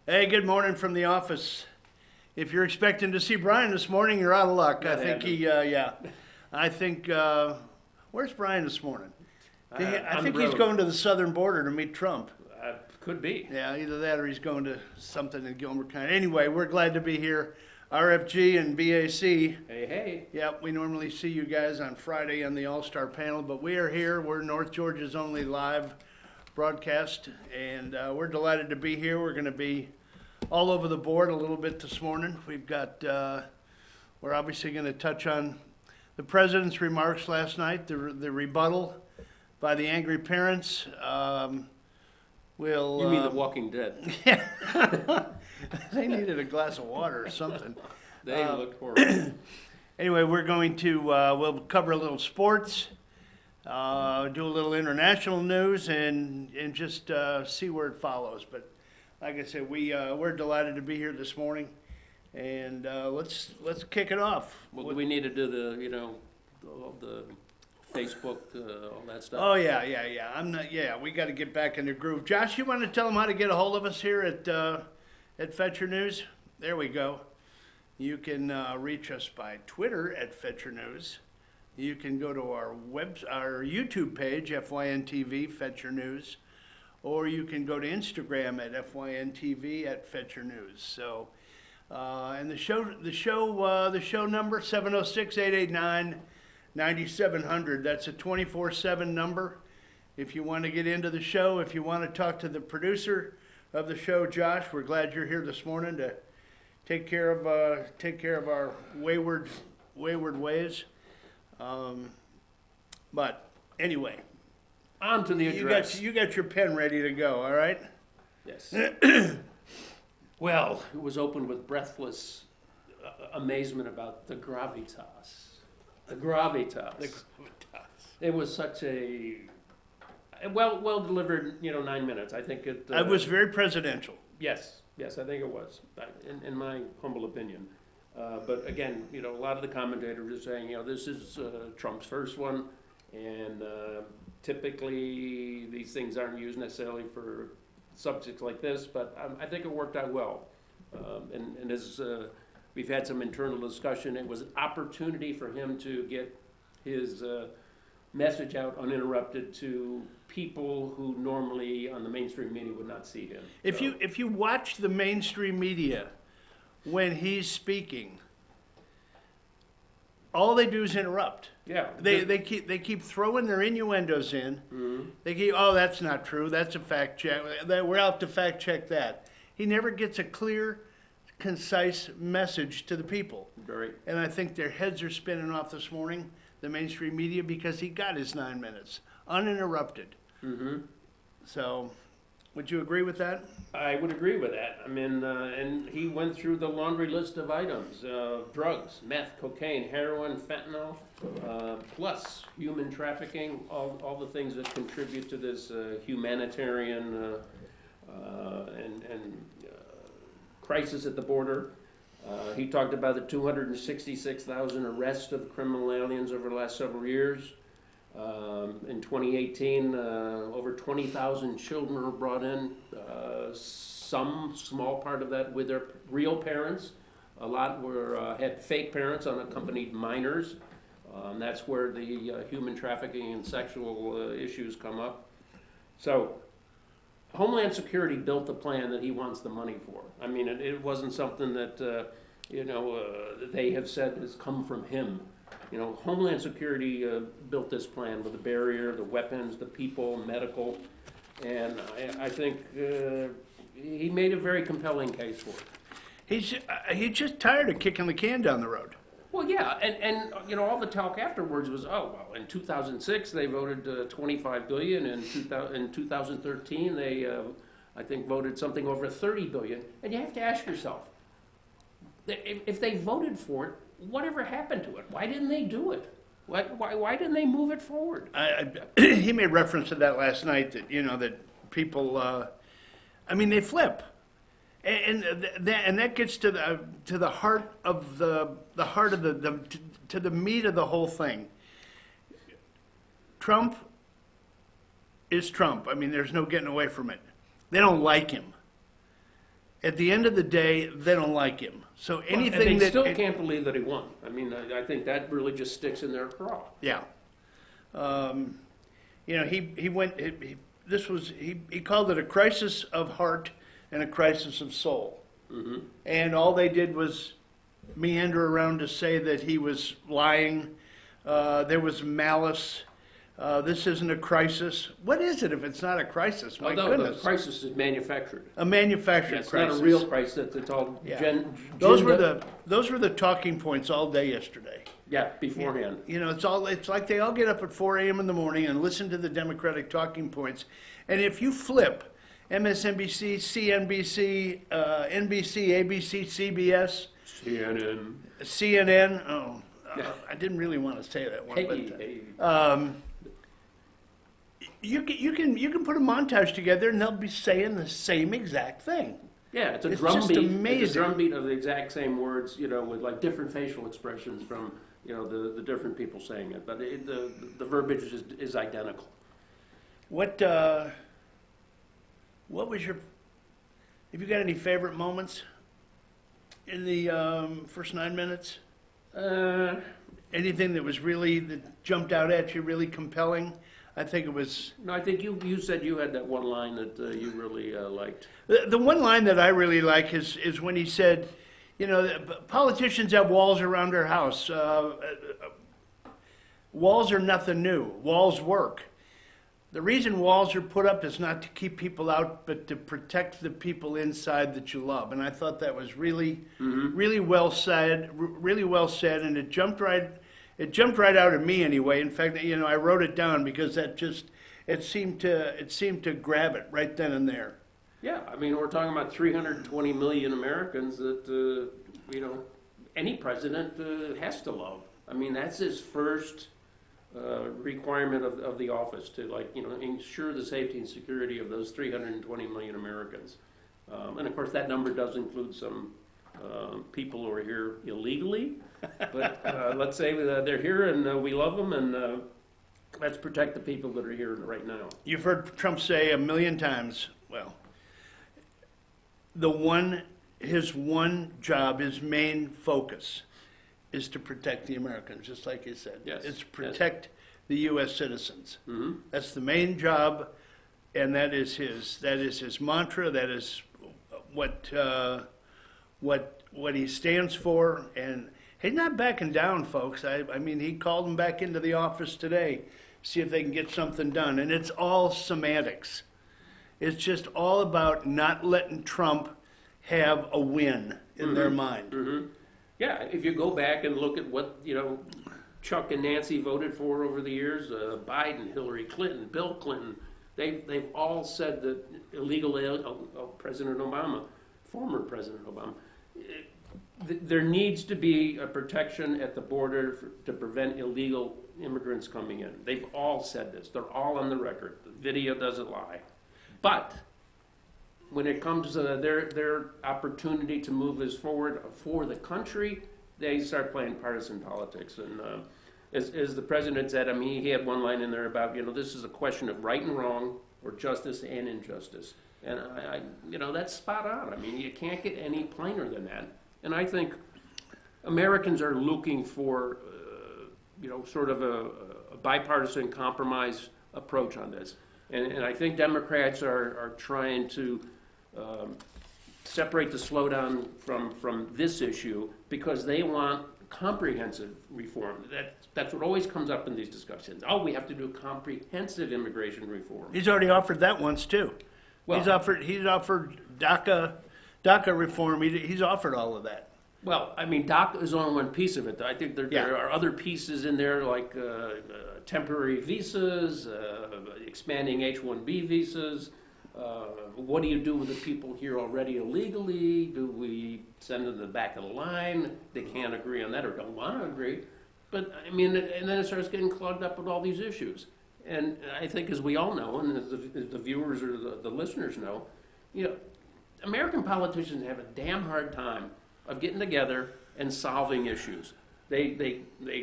Hey, good morning from the office. If you're expecting to see Brian this morning, you're out of luck. I That think happened. yeah. I think, where's Brian this morning? I On the think he's road. going to the southern border to meet Trump. Could be. Yeah, either that or he's going to something in Gilmer County. Anyway, we're glad to be here. RFG and BAC. Hey, hey. Yep, we normally see you guys on Friday on the All-Star panel, but we are here. We're North Georgia's only live broadcast, and we're delighted to be here. We're going to be all over the board a little bit this morning. We're obviously going to touch on the president's remarks last night, the rebuttal by the angry parents. You mean The Walking Dead? They needed a glass of water or something. They looked horrible. Anyway, we're going to, we'll cover a little sports, do a little international news, and just see where it follows. But like I said, we're delighted to be here this morning, and let's kick it off. Well, do we need to do all the Facebook, all that stuff? Oh yeah. We got to get back in the groove. Josh, you want to tell them how to get a hold of us here at Fetcher News? There we go. You can reach us by Twitter at Fetcher News. You can go to our YouTube page, FYNTV Fetcher News, or you can go to Instagram at FYNTV at Fetcher News. So, and the show number 706-889-9700. That's a 24/7 number. If you want to get into the show, if you want to talk to the producer of the show, Josh, we're glad you're here this morning to take care of our wayward ways. But anyway, On to the address. you got your pen ready to go. All right. Yes. Well, it was opened with breathless amazement about the gravitas. The gravitas. It was such a well delivered, 9 minutes. I think it. I was very presidential. Yes, I think it was, in my humble opinion. But again, a lot of the commentators are saying, this is Trump's first one, and typically these things aren't used necessarily for subjects like this, but I think it worked out well. And as we've had some internal discussion, it was an opportunity for him to get his message out uninterrupted to people who normally on the mainstream media would not see him. If you watch the mainstream media when he's speaking, all they do is interrupt. Yeah. They keep throwing their innuendos in. Mm-hmm. They keep, oh, that's not true. That's a fact check. We're out to fact check that. He never gets a clear, concise message to the people. Right. And I think their heads are spinning off this morning, the mainstream media, because he got his 9 minutes uninterrupted. Mm-hmm. So, would you agree with that? I would agree with that. I mean, and he went through the laundry list of items: drugs, meth, cocaine, heroin, fentanyl, plus human trafficking, all the things that contribute to this humanitarian and crisis at the border. He talked about the 266,000 arrests of criminal aliens over the last several years. In 2018, over 20,000 children were brought in, some small part of that with their real parents. A lot had fake parents, unaccompanied minors. That's where the human trafficking and sexual issues come up. So Homeland Security built the plan that he wants the money for. I mean, it wasn't something that, they have said has come from him. Homeland Security built this plan with the barrier, the weapons, the people, medical, and I think he made a very compelling case for it. He's just tired of kicking the can down the road. Well, yeah, and all the talk afterwards was, in 2006 they voted $25 billion, in 2013 they, I think, voted something over $30 billion, and you have to ask yourself, if they voted for it, whatever happened to it? Why didn't they do it? Why didn't they move it forward? He made reference to that last night. That that people, they flip, and that gets to the heart of to the meat of the whole thing. Trump is Trump. I mean, there's no getting away from it. They don't like him. at the end of the day, they don't like him. So anything and they that still can't believe that he won. I mean, I think that really just sticks in their craw. yeah, you know, he went. He called it a crisis of heart and a crisis of soul, and all they did was meander around to say that he was lying. There was malice. This isn't a crisis. What is it if it's not a crisis? My Although goodness. the crisis is manufactured. A manufactured It's crisis. not a real crisis. It's all Yeah. Those were the talking points all day yesterday. Yeah, beforehand. You know, it's like they all get up at 4 a.m. in the morning and listen to the Democratic talking points. And if you flip MSNBC, CNBC, NBC, ABC, CBS, CNN, I didn't really want to say that one, but you can put a montage together and they'll be saying the same exact thing. Yeah, it's a It's drumbeat. just amazing. It's a drumbeat of the exact same words, you know, with like different facial expressions from, you know, the different people saying it. But the verbiage is identical. What was your? Have you got any favorite moments in the first 9 minutes? Anything that jumped out at you, really compelling? I think it was. No, I think you said you had that one line that you really liked. The one line that I really like is when he said, you know, politicians have walls around their house. Walls are nothing new. Walls work. The reason walls are put up is not to keep people out, but to protect the people inside that you love. And I thought that was really, really well said. Really well said, and it jumped right out at me anyway. In fact, you know, I wrote it down because it seemed to grab it right then and there. Yeah, I mean, we're talking about 320 million Americans that, you know, any president has to love. I mean, that's his first requirement of the office to, like, you know, ensure the safety and security of those 320 million Americans. And of course, that number does include some people who are here illegally. But let's say they're here and we love them, and let's protect the people that are here right now. You've heard Trump say a million times, well, his one job, his main focus is to protect the Americans, just like you said. Yes. It's to protect the U.S. citizens. Mm-hmm. That's the main job, and that is his mantra. That is what he stands for, and he's not backing down, folks. I mean, he called them back into the office today, see if they can get something done, and it's all semantics. It's just all about not letting Trump have a win in their mind. Mm-hmm. Yeah, if you go back and look at what, you know, Chuck and Nancy voted for over the years, Biden, Hillary Clinton, Bill Clinton, they've all said that President Obama, former President Obama, there needs to be a protection at the border to prevent illegal immigrants coming in. They've all said this. They're all on the record. The video doesn't lie. But when it comes to their opportunity to move this forward for the country, they start playing partisan politics. And as the president said, I mean, he had one line in there about, you know, this is a question of right and wrong, or justice and injustice. And you know, that's spot on. I mean, you can't get any plainer than that. And I think Americans are looking for, you know, sort of a bipartisan compromise approach on this. And I think Democrats are trying to separate the slowdown from this issue because they want comprehensive reform. That's what always comes up in these discussions. Oh, we have to do comprehensive immigration reform. He's already offered that once too. Well, he's offered DACA reform. He's offered all of that. Well, I mean, DACA is only one piece of it. I think there are other pieces in there, like temporary visas, expanding H-1B visas. What do you do with the people here already illegally? Do we send them to the back of the line? They can't agree on that or don't want to agree. But, I mean, and then it starts getting clogged up with all these issues. And I think, as we all know, and as the viewers or the listeners know, you know, American politicians have a damn hard time of getting together and solving issues. They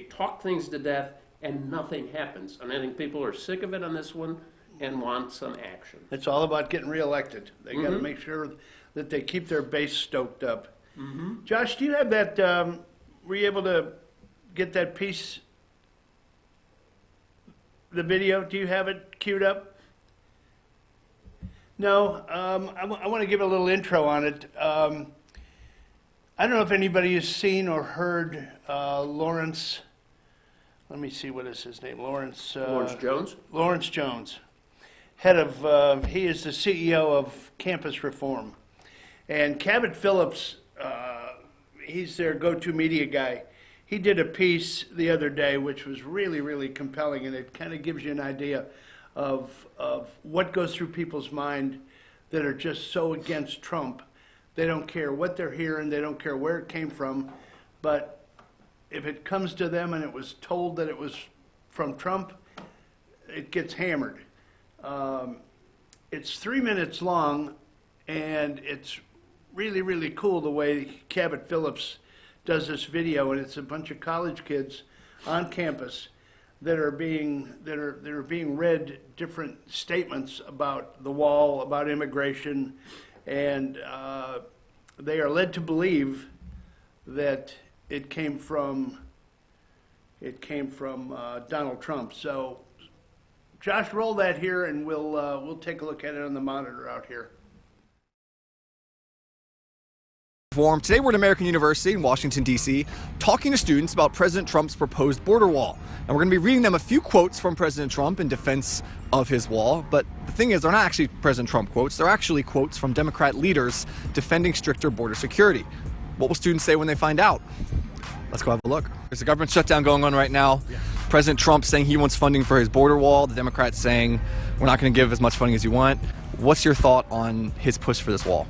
talk things to death and nothing happens. And I think people are sick of it on this one and want some action. It's all about getting reelected. They got to make sure that they keep their base stoked up. Josh, do you have that, were you able to get that piece, the video? Do you have it queued up? No, I want to give a little intro on it. I don't know if anybody has seen or heard Lawrence, let me see, what is his name? Lawrence Jones? Lawrence Jones, head of, he is the CEO of Campus Reform. And Cabot Phillips, he's their go-to media guy. He did a piece the other day which was really, really compelling, and it kind of gives you an idea of what goes through people's mind that are just so against Trump. They don't care what they're hearing, they don't care where it came from, but if it comes to them and it was told that it was from Trump, it gets hammered. It's 3 minutes long, and it's really, really cool the way Cabot Phillips does this video, and it's a bunch of college kids on campus that are being read different statements about the wall, about immigration, and they are led to believe that it came from Donald Trump. So, Josh, roll that here, and we'll take a look at it on the monitor out here. Today we're at American University in Washington, D.C., talking to students about President Trump's proposed border wall. And we're going to be reading them a few quotes from President Trump in defense of his wall. But the thing is, they're not actually President Trump quotes. They're actually quotes from Democrat leaders defending stricter border security. What will students say when they find out? Let's go have a look. There's a government shutdown going on right now. Yeah. President Trump saying he wants funding for his border wall. The Democrats saying we're not going to give as much funding as you want. What's your thought on his push for this wall?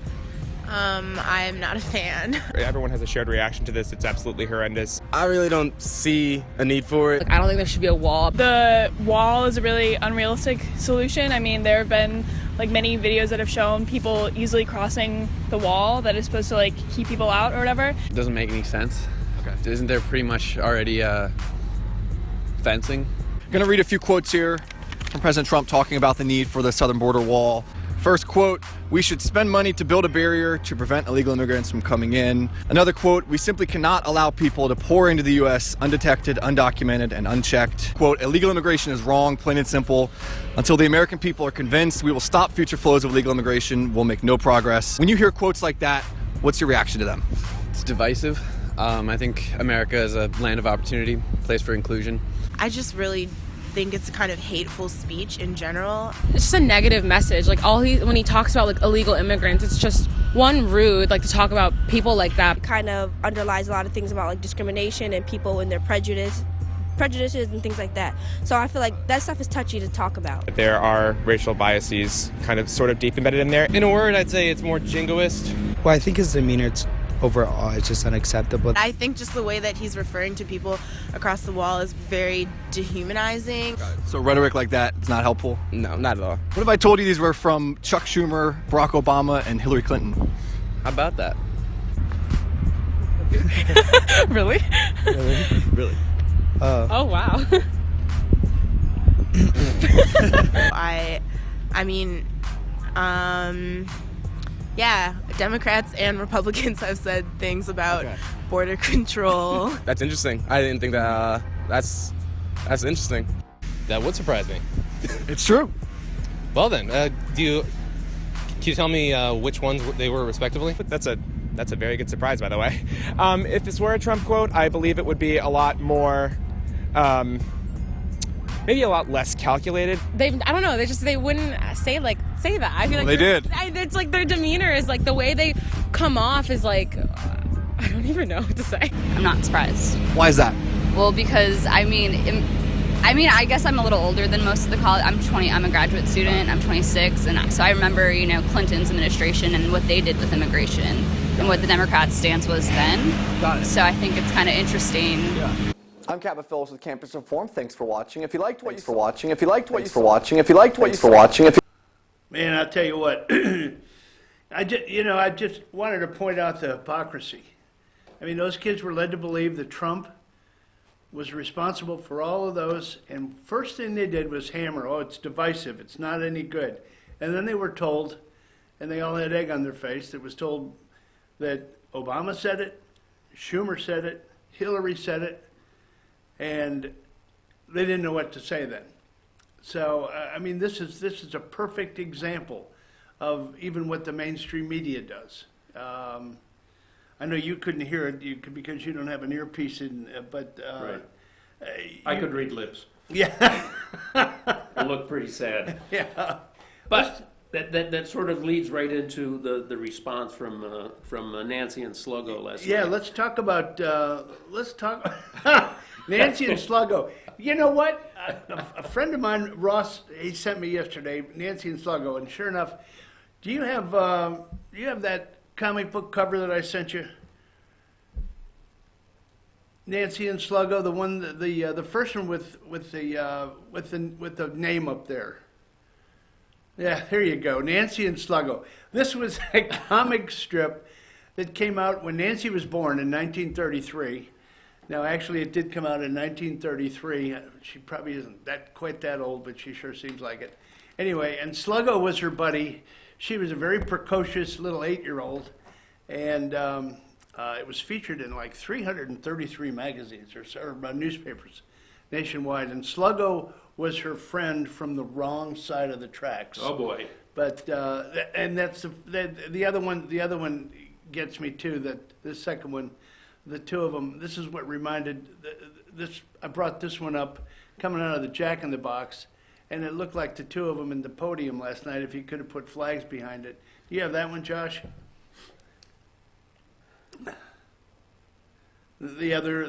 I'm not a fan. Everyone has a shared reaction to this. It's absolutely horrendous. I really don't see a need for it. I don't think there should be a wall. The wall is a really unrealistic solution. I mean, there have been many videos that have shown people easily crossing the wall that is supposed to keep people out or whatever. It doesn't make any sense. Okay. Isn't there pretty much already fencing? I'm going to read a few quotes here from President Trump talking about the need for the southern border wall. First quote, we should spend money to build a barrier to prevent illegal immigrants from coming in. Another quote, we simply cannot allow people to pour into the U.S. undetected, undocumented, and unchecked. Quote, illegal immigration is wrong, plain and simple. Until the American people are convinced we will stop future flows of illegal immigration, we'll make no progress. When you hear quotes like that, what's your reaction to them? It's divisive. I think America is a land of opportunity, place for inclusion. I just really think it's kind of hateful speech in general. It's just a negative message. When he talks about illegal immigrants, it's just one rude to talk about people like that. It kind of underlies a lot of things about discrimination and people and their prejudices and things like that. So I feel like that stuff is touchy to talk about. There are racial biases kind of sort of deep embedded in there. In a word, I'd say it's more jingoist. Well, I think his demeanor overall it's just unacceptable. I think just the way that he's referring to people across the wall is very dehumanizing. So rhetoric like that is not helpful? No, not at all. What if I told you these were from Chuck Schumer, Barack Obama, and Hillary Clinton? How about that? Really? Really? Oh, wow. Yeah, Democrats and Republicans have said things about border control. That's interesting. I didn't think that. That's interesting. That would surprise me. It's true. Well then, can you tell me which ones they were respectively? That's a very good surprise, by the way. If this were a Trump quote, I believe it would be a lot more, maybe a lot less calculated. I don't know. They wouldn't say that. I feel they did. It's their demeanor is the way they come off is I don't even know what to say. I'm not surprised. Why is that? Well, because I guess I'm a little older than most of the college. I'm 20. I'm a graduate student. I'm 26, and so I remember Clinton's administration and what they did with immigration and what the Democrats' stance was then. Got it. So I think it's kind of interesting. Yeah. I'm Cabot Phillips with Campus Reform. Thanks for watching. If you liked what Man, I'll tell you what. I just wanted to point out the hypocrisy. I mean, those kids were led to believe that Trump was responsible for all of those, and first thing they did was hammer, oh, it's divisive, it's not any good. And then they were told and they all had egg on their face. It was told that Obama said it, Schumer said it, Hillary said it, and they didn't know what to say then. So, I mean, this is a perfect example of even what the mainstream media does. I know you couldn't hear it because you don't have an earpiece in, but Right. I could read lips. Yeah. It looked pretty sad. Yeah. But that sort of leads right into the response from Nancy and Sluggo last night. Yeah, let's talk Nancy and Sluggo. You know what? A friend of mine, Ross, he sent me yesterday Nancy and Sluggo, and sure enough, do you have that comic book cover that I sent you? Nancy and Sluggo, the one, the first one with the name up there. Yeah, here you go, Nancy and Sluggo. This was a comic strip that came out when Nancy was born in 1933. Now, actually, it did come out in 1933. She probably isn't quite that old, but she sure seems like it. Anyway, and Sluggo was her buddy. She was a very precocious little 8-year-old, and it was featured in like 333 magazines or newspapers nationwide. And Sluggo was her friend from the wrong side of the tracks. Oh boy! But and that's the other one. The other one gets me too. That the second one, the two of them. This is what reminded this. I brought this one up coming out of the Jack in the Box, and it looked like the two of them in the podium last night. If you could have put flags behind it. Do you have that one, Josh? The other.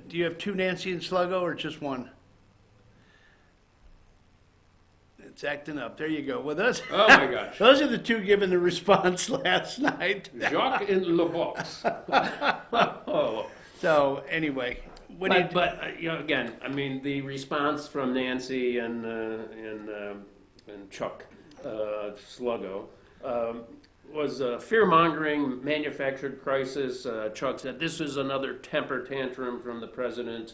Do you have two Nancy and Sluggo or just one? It's acting up. There you go. Well, those. Oh my gosh! Those are the two giving the response last night. Jacques in Le Box. Oh. So anyway, but you know, again, I mean, the response from Nancy and Chuck Sluggo was a fear-mongering, manufactured crisis. Chuck said this is another temper tantrum from the president.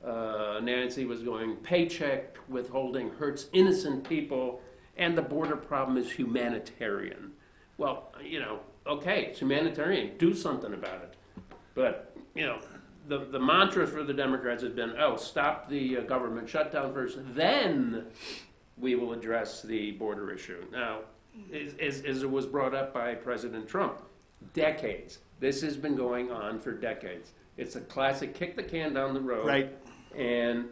Nancy was going, paycheck withholding hurts innocent people, and the border problem is humanitarian. Well, you know, okay, it's humanitarian. Do something about it. But, you know, the mantra for the Democrats has been, oh, stop the government shutdown first, then we will address the border issue. Now, as it was brought up by President Trump, decades. This has been going on for decades. It's a classic kick the can down the road. Right. And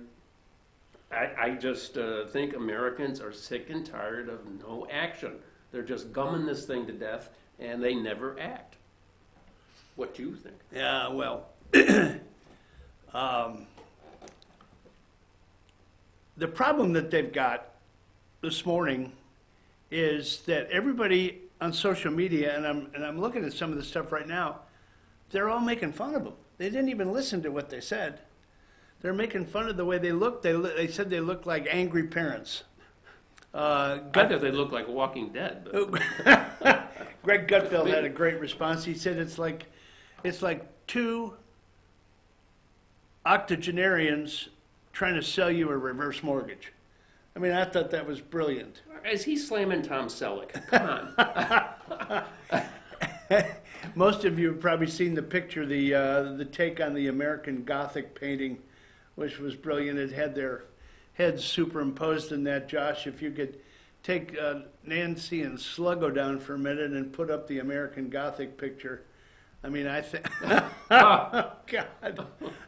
I just think Americans are sick and tired of no action. They're just gumming this thing to death, and they never act. What do you think? Yeah, well, the problem that they've got this morning is that everybody on social media, and I'm looking at some of the stuff right now, they're all making fun of them. They didn't even listen to what they said. They're making fun of the way they look. They said they look like angry parents. I thought they looked like Walking Dead. Greg Gutfeld had a great response. He said it's like two octogenarians trying to sell you a reverse mortgage. I mean, I thought that was brilliant. Is he slamming Tom Selleck? Come on. Most of you have probably seen the picture, the take on the American Gothic painting, which was brilliant. It had their heads superimposed in that. Josh, if you could take Nancy and Sluggo down for a minute and put up the American Gothic picture. I mean, I think, oh, God,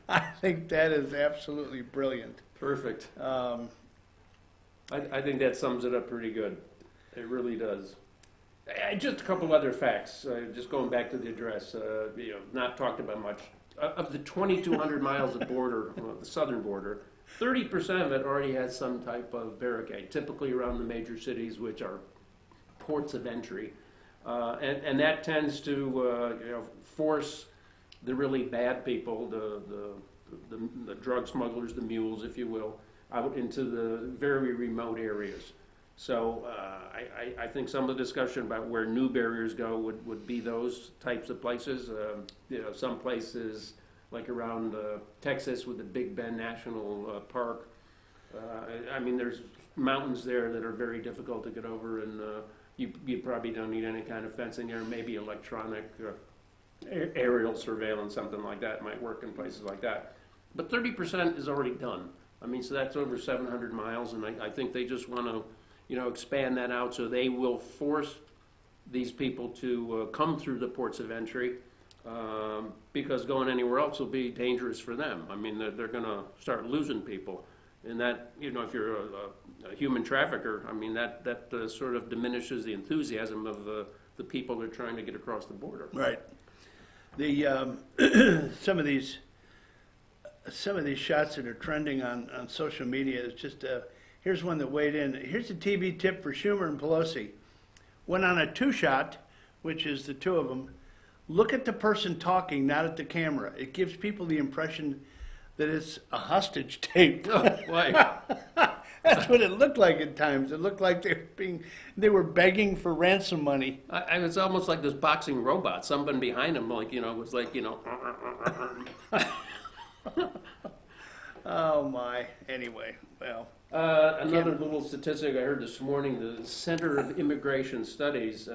I think that is absolutely brilliant. Perfect. I think that sums it up pretty good. It really does. Just a couple other facts. Just going back to the address, not talked about much. Of the 2,200 miles of border, the southern border, 30% of it already has some type of barricade, typically around the major cities, which are ports of entry. And that tends to force the really bad people, the drug smugglers, the mules, if you will, out into the very remote areas. So I think some of the discussion about where new barriers go would be those types of places. Some places like around Texas with the Big Bend National Park. I mean, there's mountains there that are very difficult to get over, and you probably don't need any kind of fencing there. Maybe electronic aerial surveillance, something like that might work in places like that. But 30% is already done. I mean, so that's over 700 miles, and I think they just want to, expand that out, so they will force these people to come through the ports of entry, because going anywhere else will be dangerous for them. I mean, they're going to start losing people, and that, if you're a human trafficker, I mean, that sort of diminishes the enthusiasm of the people that are trying to get across the border. Right. The some of these shots that are trending on social media is just here's one that weighed in. Here's a TV tip for Schumer and Pelosi. When on a two-shot, which is the two of them, look at the person talking, not at the camera. It gives people the impression that it's a hostage tape. Why? That's what it looked like at times. It looked like they were begging for ransom money. It's almost like this boxing robot. Someone behind him, was like, Oh my. Anyway, well. Another little statistic I heard this morning: the Center of Immigration Studies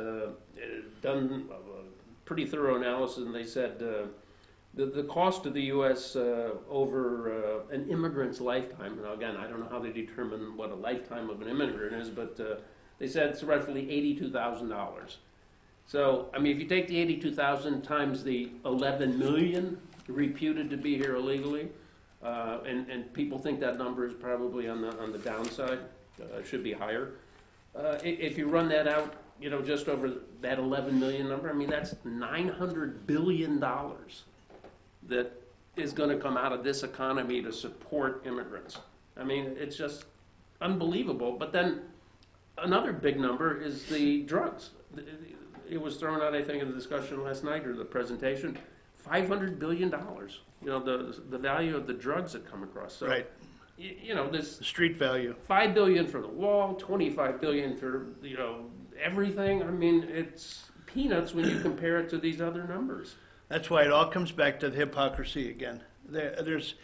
done a pretty thorough analysis, and they said the cost to the U.S. Over an immigrant's lifetime. Now, again, I don't know how they determine what a lifetime of an immigrant is, but they said it's roughly $82,000. So, I mean, if you take the $82,000 times the 11 million reputed to be here illegally, and people think that number is probably on the downside, should be higher. If you run that out, just over that 11 million number, I mean, that's $900 billion that is going to come out of this economy to support immigrants. I mean, it's just unbelievable. But then another big number is the drugs. It was thrown out, I think, in the discussion last night or the presentation, $500 billion. The value of the drugs that come across. So, right. This the street value. $5 billion for the wall, $25 billion for everything. I mean, it's peanuts when you compare it to these other numbers. That's why it all comes back to the hypocrisy again. There's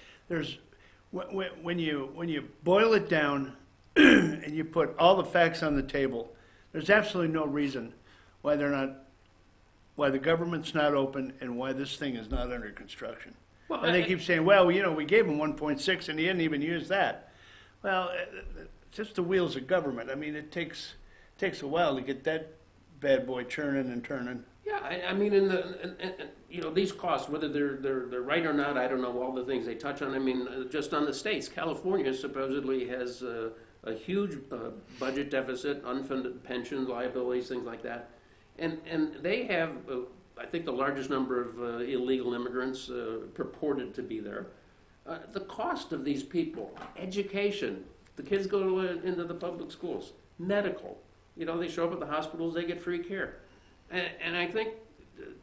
when you boil it down and you put all the facts on the table, there's absolutely no reason why the government's not open and why this thing is not under construction. Well, and they keep saying, well, we gave him 1.6 and he didn't even use that. Well, it's just the wheels of government. I mean, it takes a while to get that bad boy churning and turning. Yeah, I mean, these costs, whether they're right or not, I don't know all the things they touch on. I mean, just on the states, California supposedly has a huge budget deficit, unfunded pension liabilities, things like that, and they have, I think, the largest number of illegal immigrants purported to be there. The cost of these people, education, the kids go into the public schools, medical, they show up at the hospitals, they get free care. And I think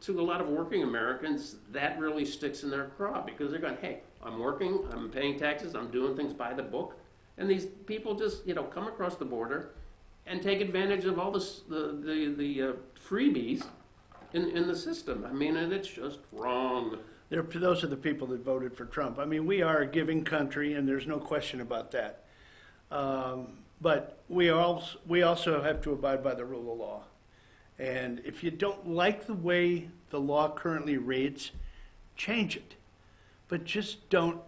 to a lot of working Americans, that really sticks in their craw because they're going, hey, I'm working, I'm paying taxes, I'm doing things by the book. And these people just, come across the border and take advantage of all the freebies in the system. I mean, and it's just wrong. Those are the people that voted for Trump. I mean, we are a giving country, and there's no question about that. But we also have to abide by the rule of law. And if you don't like the way the law currently reads, change it. But just don't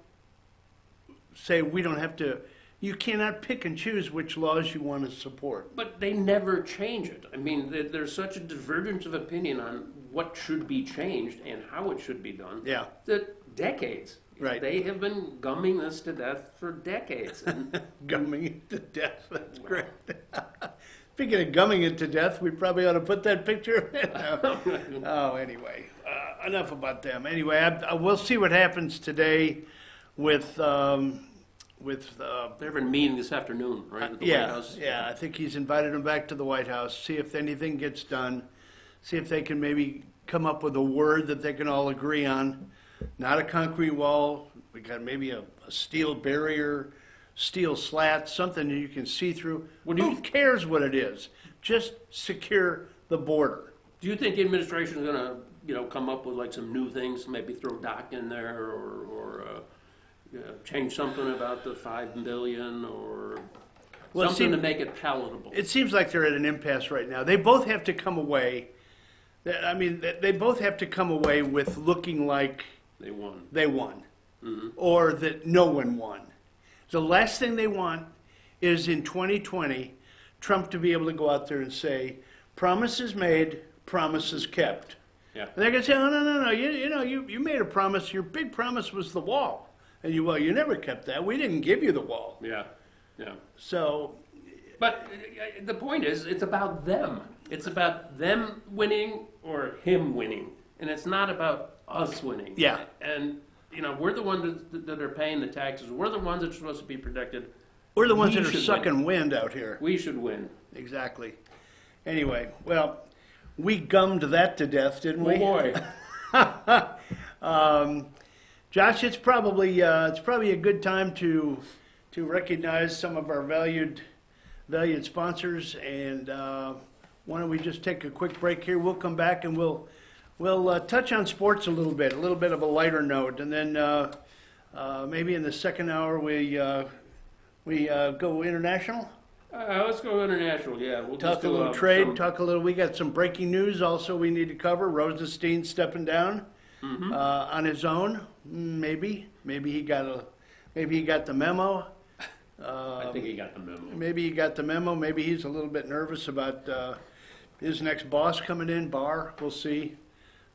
say we don't have to. You cannot pick and choose which laws you want to support. But they never change it. I mean, there's such a divergence of opinion on what should be changed and how it should be done. Yeah. That decades. Right. They have been gumming this to death for decades. Gumming it to death. That's great. Speaking of gumming it to death, we probably ought to put that picture in. Oh, anyway. Enough about them. Anyway, we'll see what happens today with they're having a meeting this afternoon, right, at the White House? Yeah, I think he's invited them back to the White House, see if anything gets done, see if they can maybe come up with a word that they can all agree on. Not a concrete wall. We got maybe a steel barrier, steel slats, something that you can see through. Who cares what it is? Just secure the border. Do you think the administration is going to, come up with like some new things, maybe throw DOC in there or change something about the $5 billion or Well, Something to make it palatable. It seems like they're at an impasse right now. They both have to come away. I mean, they both have to come away with looking like They won. they won, Mm-hmm. or that no one won. The last thing they want is in 2020, Trump to be able to go out there and say, promises made, promises kept. Yeah. And they're going to say, oh, no, you made a promise. Your big promise was the wall. And you never kept that. We didn't give you the wall. Yeah. Yeah. So. But the point is, it's about them. It's about them winning or him winning. And it's not about us winning. Yeah. And, we're the ones that are paying the taxes. We're the ones that are supposed to be protected. We're the ones We that are should sucking win. wind out here. We should win. Exactly. Anyway, well, we gummed that to death, didn't we? Oh, boy. Josh, it's probably a good time to recognize some of our valued sponsors, and why don't we just take a quick break here? We'll come back and we'll touch on sports a little bit of a lighter note, and then maybe in the second hour we go international. Let's go international. Yeah, we'll Talk just a do, little trade. some- We got some breaking news also we need to cover. Rosenstein stepping down on his own. Maybe he got the memo. I think he got the memo. Maybe he got the memo. Maybe he's a little bit nervous about his next boss coming in. Barr. We'll see.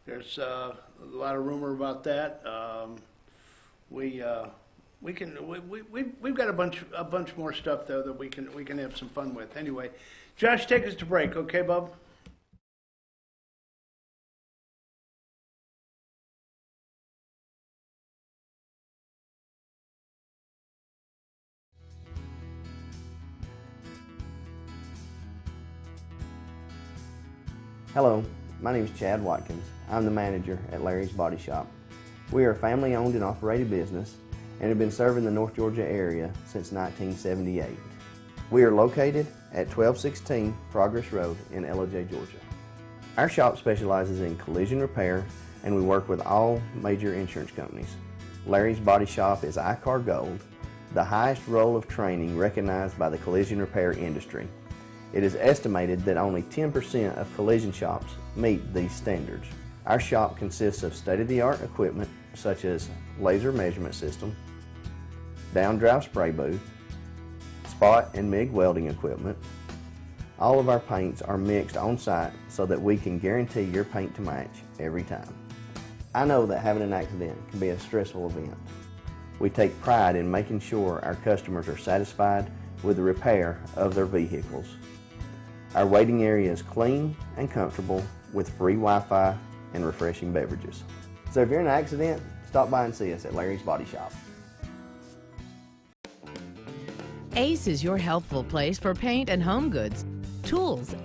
There's a lot of rumor about that. We've got a bunch more stuff though that we can have some fun with. Anyway, Josh, take us to break, okay, bub? Hello, my name is Chad Watkins. I'm the manager at Larry's Body Shop. We are a family-owned and operated business and have been serving the North Georgia area since 1978. We are located at 1216 Progress Road in LOJ, Georgia. Our shop specializes in collision repair and we work with all major insurance companies. Larry's Body Shop is ICAR Gold, the highest role of training recognized by the collision repair industry. It is estimated that only 10% of collision shops meet these standards. Our shop consists of state-of-the-art equipment such as laser measurement system, down-drive spray booth, spot and MIG welding equipment. All of our paints are mixed on-site so that we can guarantee your paint to match every time. I know that having an accident can be a stressful event. We take pride in making sure our customers are satisfied with the repair of their vehicles. Our waiting area is clean and comfortable with free Wi-Fi and refreshing beverages. So if you're in an accident, stop by and see us at Larry's Body Shop. Ace is your helpful place for paint and home goods, tools,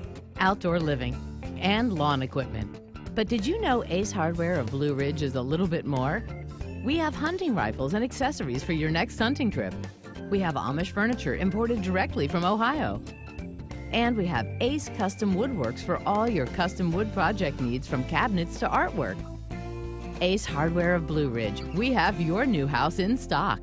outdoor living, and lawn equipment. But did you know Ace Hardware of Blue Ridge is a little bit more? We have hunting rifles and accessories for your next hunting trip. We have Amish furniture imported directly from Ohio. And we have Ace Custom Woodworks for all your custom wood project needs, from cabinets to artwork. Ace Hardware of Blue Ridge. We have your new house in stock.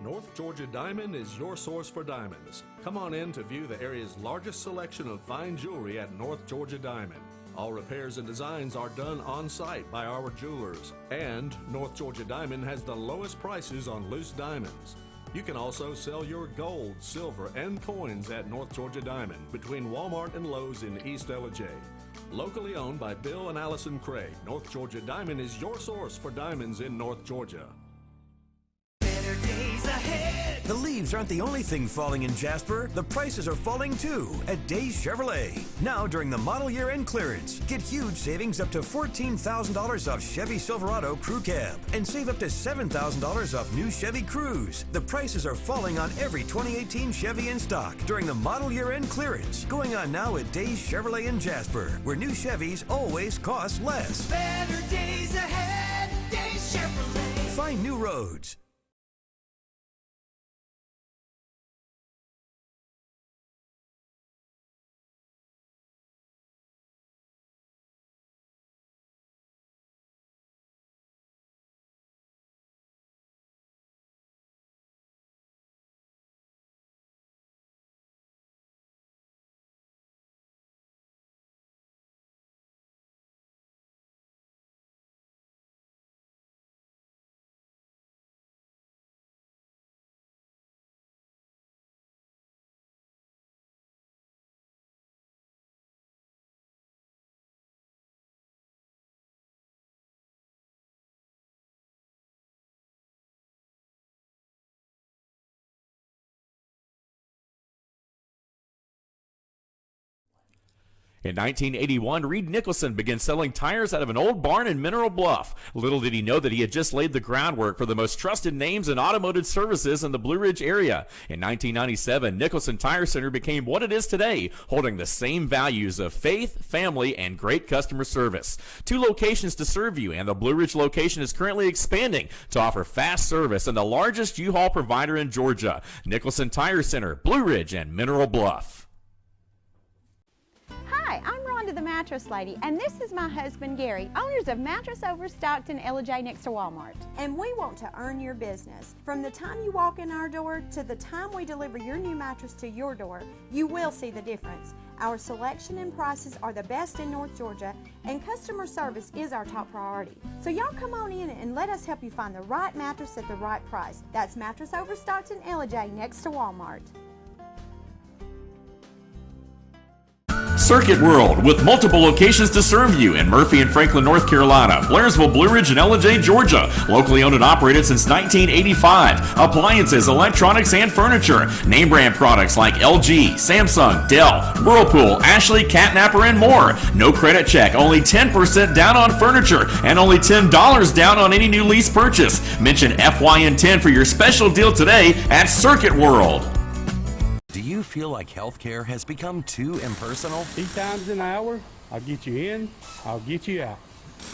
North Georgia Diamond is your source for diamonds. Come on in to view the area's largest selection of fine jewelry at North Georgia Diamond. All repairs and designs are done on-site by our jewelers. And North Georgia Diamond has the lowest prices on loose diamonds. You can also sell your gold, silver, and coins at North Georgia Diamond between Walmart and Lowe's in East LJ. Locally owned by Bill and Allison Craig, North Georgia Diamond is your source for diamonds in North Georgia. The leaves aren't the only thing falling in Jasper. The prices are falling too at Days Chevrolet. Now during the model year end clearance, get huge savings up to $14,000 off Chevy Silverado Crew Cab and save up to $7,000 off new Chevy Cruze. The prices are falling on every 2018 Chevy in stock during the model year end clearance. Going on now at Days Chevrolet in Jasper, where new Chevys always cost less. Better days ahead, Days Chevrolet. Find new roads. In 1981, Reed Nicholson began selling tires out of an old barn in Mineral Bluff. Little did he know that he had just laid the groundwork for the most trusted names in automotive services in the Blue Ridge area. In 1997, Nicholson Tire Center became what it is today, holding the same values of faith, family, and great customer service. 2 locations to serve you, and the Blue Ridge location is currently expanding to offer fast service and the largest U-Haul provider in Georgia. Nicholson Tire Center, Blue Ridge, and Mineral Bluff. Hi, I'm Rhonda the Mattress Lady, and this is my husband Gary, owners of Mattress Overstocked in LJ next to Walmart. And we want to earn your business. From the time you walk in our door to the time we deliver your new mattress to your door, you will see the difference. Our selection and prices are the best in North Georgia, and customer service is our top priority. So y'all come on in and let us help you find the right mattress at the right price. That's Mattress Overstocked in LJ next to Walmart. Circuit World, with multiple locations to serve you in Murphy and Franklin, North Carolina, Blairsville, Blue Ridge, and Ellijay, Georgia. Locally owned and operated since 1985. Appliances, electronics, and furniture. Name brand products like LG, Samsung, Dell, Whirlpool, Ashley, Catnapper, and more. No credit check, only 10% down on furniture, and only $10 down on any new lease purchase. Mention FYN10 for your special deal today at Circuit World. Do you feel like healthcare has become too impersonal? 3 times an hour, I'll get you in, I'll get you out.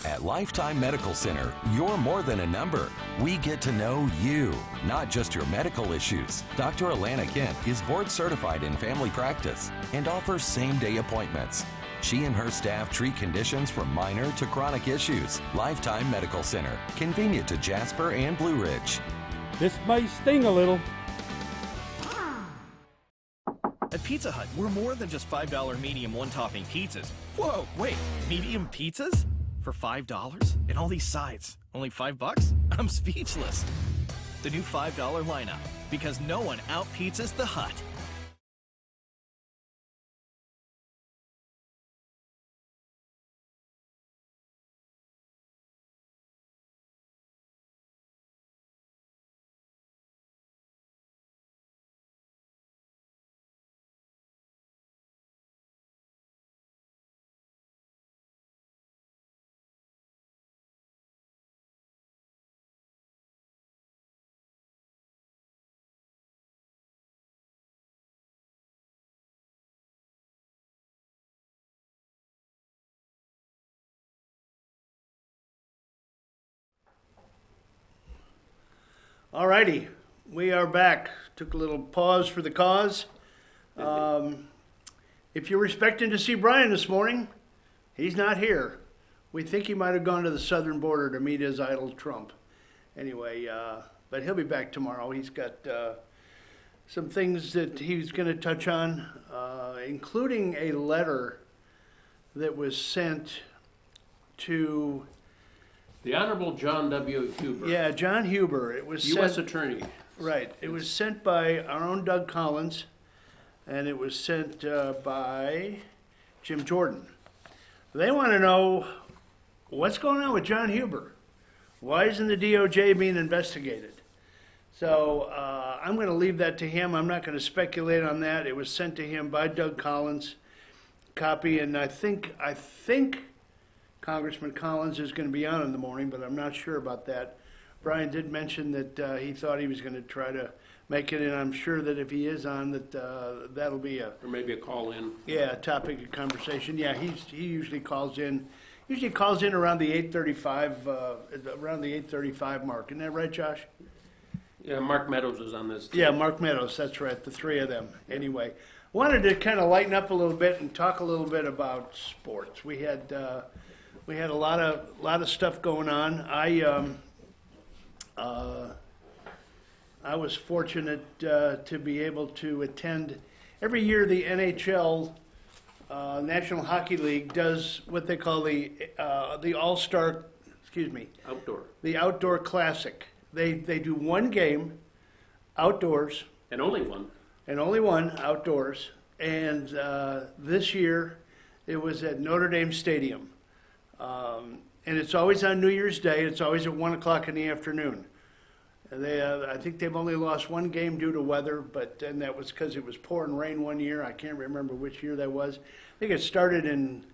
At Lifetime Medical Center, you're more than a number. We get to know you, not just your medical issues. Dr. Alana Kent is board certified in family practice and offers same-day appointments. She and her staff treat conditions from minor to chronic issues. Lifetime Medical Center, convenient to Jasper and Blue Ridge. This may sting a little. At Pizza Hut, we're more than just $5 medium one-topping pizzas. Whoa, wait, medium pizzas? For $5? And all these sides, only $5? I'm speechless. The new $5 lineup, because no one out-pizzas the Hut. All righty, we are back. Took a little pause for the cause. If you're expecting to see Brian this morning, he's not here. We think he might have gone to the southern border to meet his idol Trump. Anyway, but he'll be back tomorrow. He's got some things that he's going to touch on, including a letter that was sent to the Honorable John W. Huber. Yeah, John Huber. It was U.S. sent, Attorney. Right. It was sent by our own Doug Collins, and it was sent by Jim Jordan. They want to know what's going on with John Huber. Why isn't the DOJ being investigated? So I'm going to leave that to him. I'm not going to speculate on that. It was sent to him by Doug Collins, copy, and I think Congressman Collins is going to be on in the morning, but I'm not sure about that. Brian did mention that he thought he was going to try to make it, and I'm sure that if he is on, that that'll be a or maybe a call in. Yeah, a topic of conversation. Yeah, he usually calls in. Usually calls in around the 8:35 mark. Isn't that right, Josh? Yeah, Mark Meadows is on this too. Yeah, Mark Meadows. That's right. The three of them. Anyway, wanted to kind of lighten up a little bit and talk a little bit about sports. We had a lot of stuff going on. I was fortunate to be able to attend. Every year the NHL, National Hockey League, does what they call the All-Star, the Outdoor Classic. They do one game outdoors. And only one. And only one outdoors. And this year it was at Notre Dame Stadium. And it's always on New Year's Day. It's always at 1 o'clock in the afternoon. I think they've only lost one game due to weather, and that was because it was pouring rain one year. I can't remember which year that was. I think it started in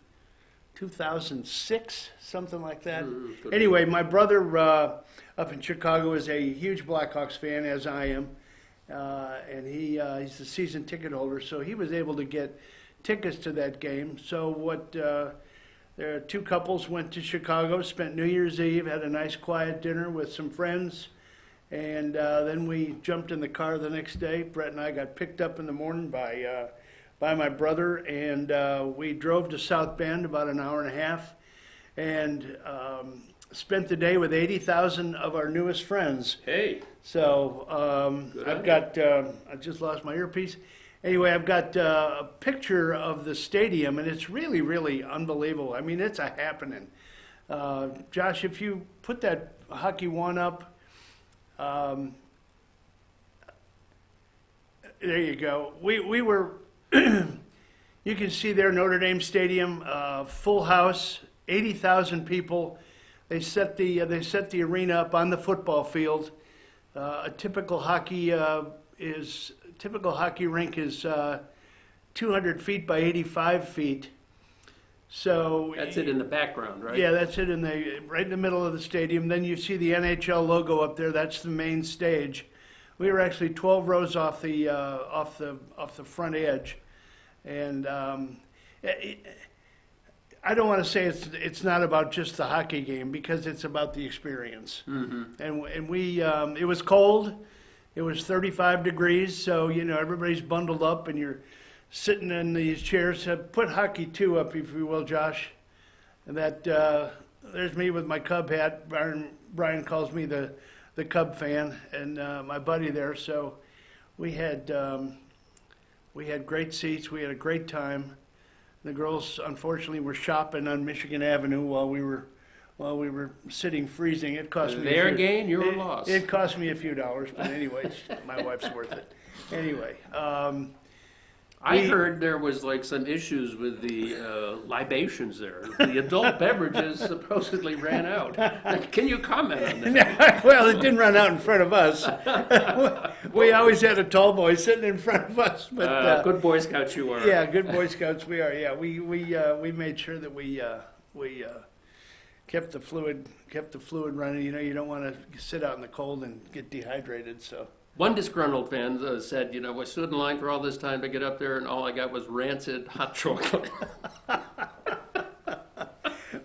2006, something like that. Anyway, my brother up in Chicago is a huge Blackhawks fan, as I am, and he's a season ticket holder, so he was able to get tickets to that game. So there are two couples went to Chicago, spent New Year's Eve, had a nice quiet dinner with some friends, and then we jumped in the car the next day. Brett and I got picked up in the morning by my brother, and we drove to South Bend about an hour and a half, and spent the day with 80,000 of our newest friends. Hey. So I've got, I just lost my earpiece. Anyway, I've got a picture of the stadium, and it's really, really unbelievable. I mean, it's a happening. Josh, if you put that hockey one up, there you go. We were, you can see there Notre Dame Stadium, full house, 80,000 people. They set the arena up on the football field. A typical hockey rink is 200 feet by 85 feet. So that's it in the background, right? Yeah, that's it right in the middle of the stadium. Then you see the NHL logo up there. That's the main stage. We were actually 12 rows off the front edge, and I don't want to say it's not about just the hockey game, because it's about the experience. Mm-hmm. And we it was cold. It was 35 degrees, so everybody's bundled up, and you're sitting in these chairs. Put hockey 2 up, if you will, Josh. And that there's me with my Cub hat. Brian calls me the Cub fan, and my buddy there. So we had great seats. We had a great time. The girls, unfortunately, were shopping on Michigan Avenue while we were sitting freezing. It cost me their gain, your loss. It cost me a few dollars, but anyways, my wife's worth it. Anyway, I heard there was like some issues with the libations there. The adult beverages supposedly ran out. Can you comment on that? Well, it didn't run out in front of us. We always had a tall boy sitting in front of us. But good Boy Scouts you are. Yeah, good Boy Scouts we are. Yeah, we made sure that we kept the fluid running. You don't want to sit out in the cold and get dehydrated. So. One disgruntled fan said, I stood in line for all this time to get up there, and all I got was rancid hot chocolate.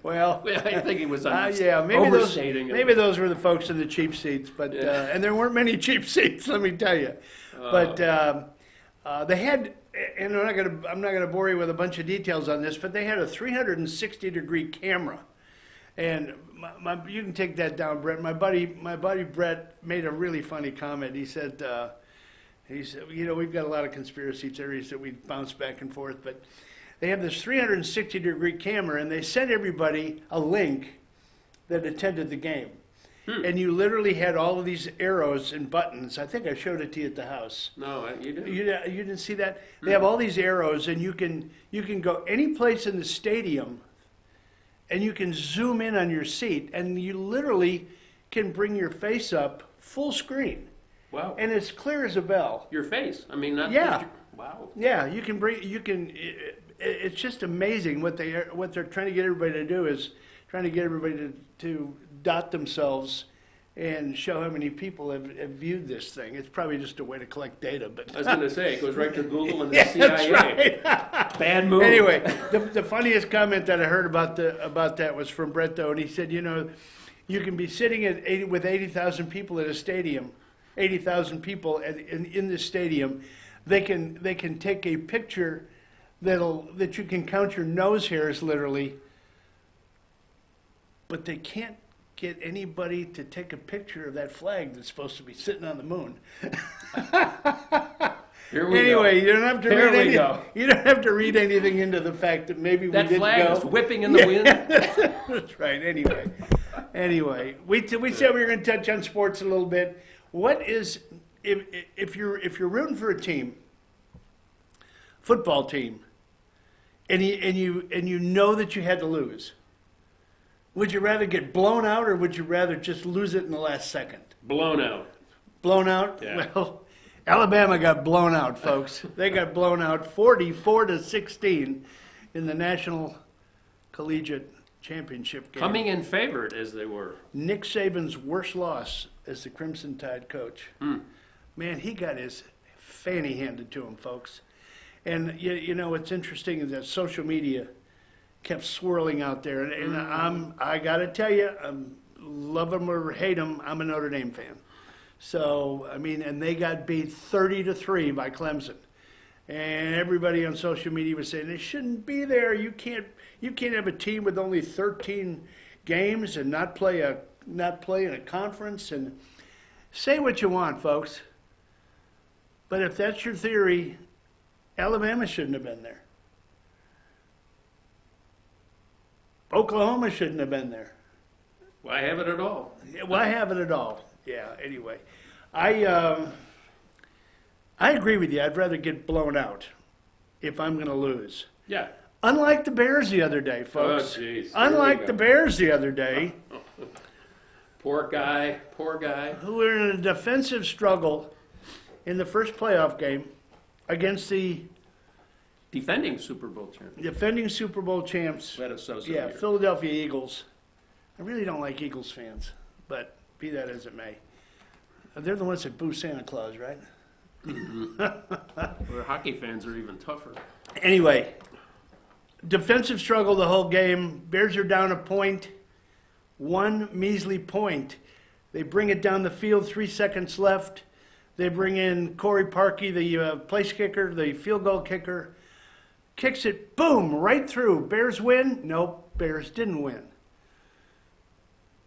Well, I think he was overstating it. Maybe those were the folks in the cheap seats, but and there weren't many cheap seats, let me tell you. But they had, and I'm not gonna bore you with a bunch of details on this, but they had a 360-degree camera. And you can take that down, Brett. My buddy Brett made a really funny comment. He said, we've got a lot of conspiracy theories that we bounce back and forth, but they have this 360-degree camera, and they sent everybody a link that attended the game. And you literally had all of these arrows and buttons. I think I showed it to you at the house. No, you didn't. You didn't see that? They have all these arrows, and you can go any place in the stadium, and you can zoom in on your seat, and you literally can bring your face up full screen. Wow. And it's clear as a bell. Your face. I mean, not yeah. Wow. Yeah, it's just amazing what they're trying to get everybody to do is trying to get everybody to dot themselves and show how many people have viewed this thing. It's probably just a way to collect data. But I was going to say, it goes right to Google and the CIA. That's right. Bad move. Anyway, the funniest comment that I heard about that was from Brett, though, and he said, you can be sitting with 80,000 people at a stadium, 80,000 people in this stadium. They can take a picture that you can count your nose hairs literally, but they can't get anybody to take a picture of that flag that's supposed to be sitting on the moon. Here we anyway, go. You don't have to read anything. You don't have to read anything into the fact that maybe that we didn't flag go. is whipping in the wind. That's right. Anyway, we said we were going to touch on sports a little bit. What is if you're rooting for a team, football team, and you know that you had to lose? Would you rather get blown out, or would you rather just lose it in the last second? Blown out. Blown out? Yeah. Well, Alabama got blown out, folks. They got blown out 44-16 in the National Collegiate Championship game. Coming in favored as they were. Nick Saban's worst loss as the Crimson Tide coach. Man, he got his fanny handed to him, folks. And you know what's interesting is that social media kept swirling out there, and I got to tell you, love him or hate him, I'm a Notre Dame fan. So I mean, and they got beat 30-3 by Clemson, and everybody on social media was saying they shouldn't be there. You can't have a team with only 13 games and not play in a conference. And say what you want, folks, but if that's your theory, Alabama shouldn't have been there. Oklahoma shouldn't have been there. Why have it at all? Why have it at all? Yeah, anyway. I agree with you. I'd rather get blown out if I'm going to lose. Yeah. Unlike the Bears the other day, folks. Oh, jeez. Unlike the Bears the other day. Poor guy. Who were in a defensive struggle in the first playoff game against the defending Super Bowl champs. Yeah, Philadelphia Philadelphia Eagles. I really don't like Eagles fans, but be that as it may. They're the ones that boo Santa Claus, right? Where hockey fans are even tougher. Anyway, defensive struggle the whole game. Bears are down a point, one measly point. They bring it down the field, 3 seconds left. They bring in Corey Parkey, the place kicker, the field goal kicker. Kicks it, boom, right through. Bears win? Nope, Bears didn't win.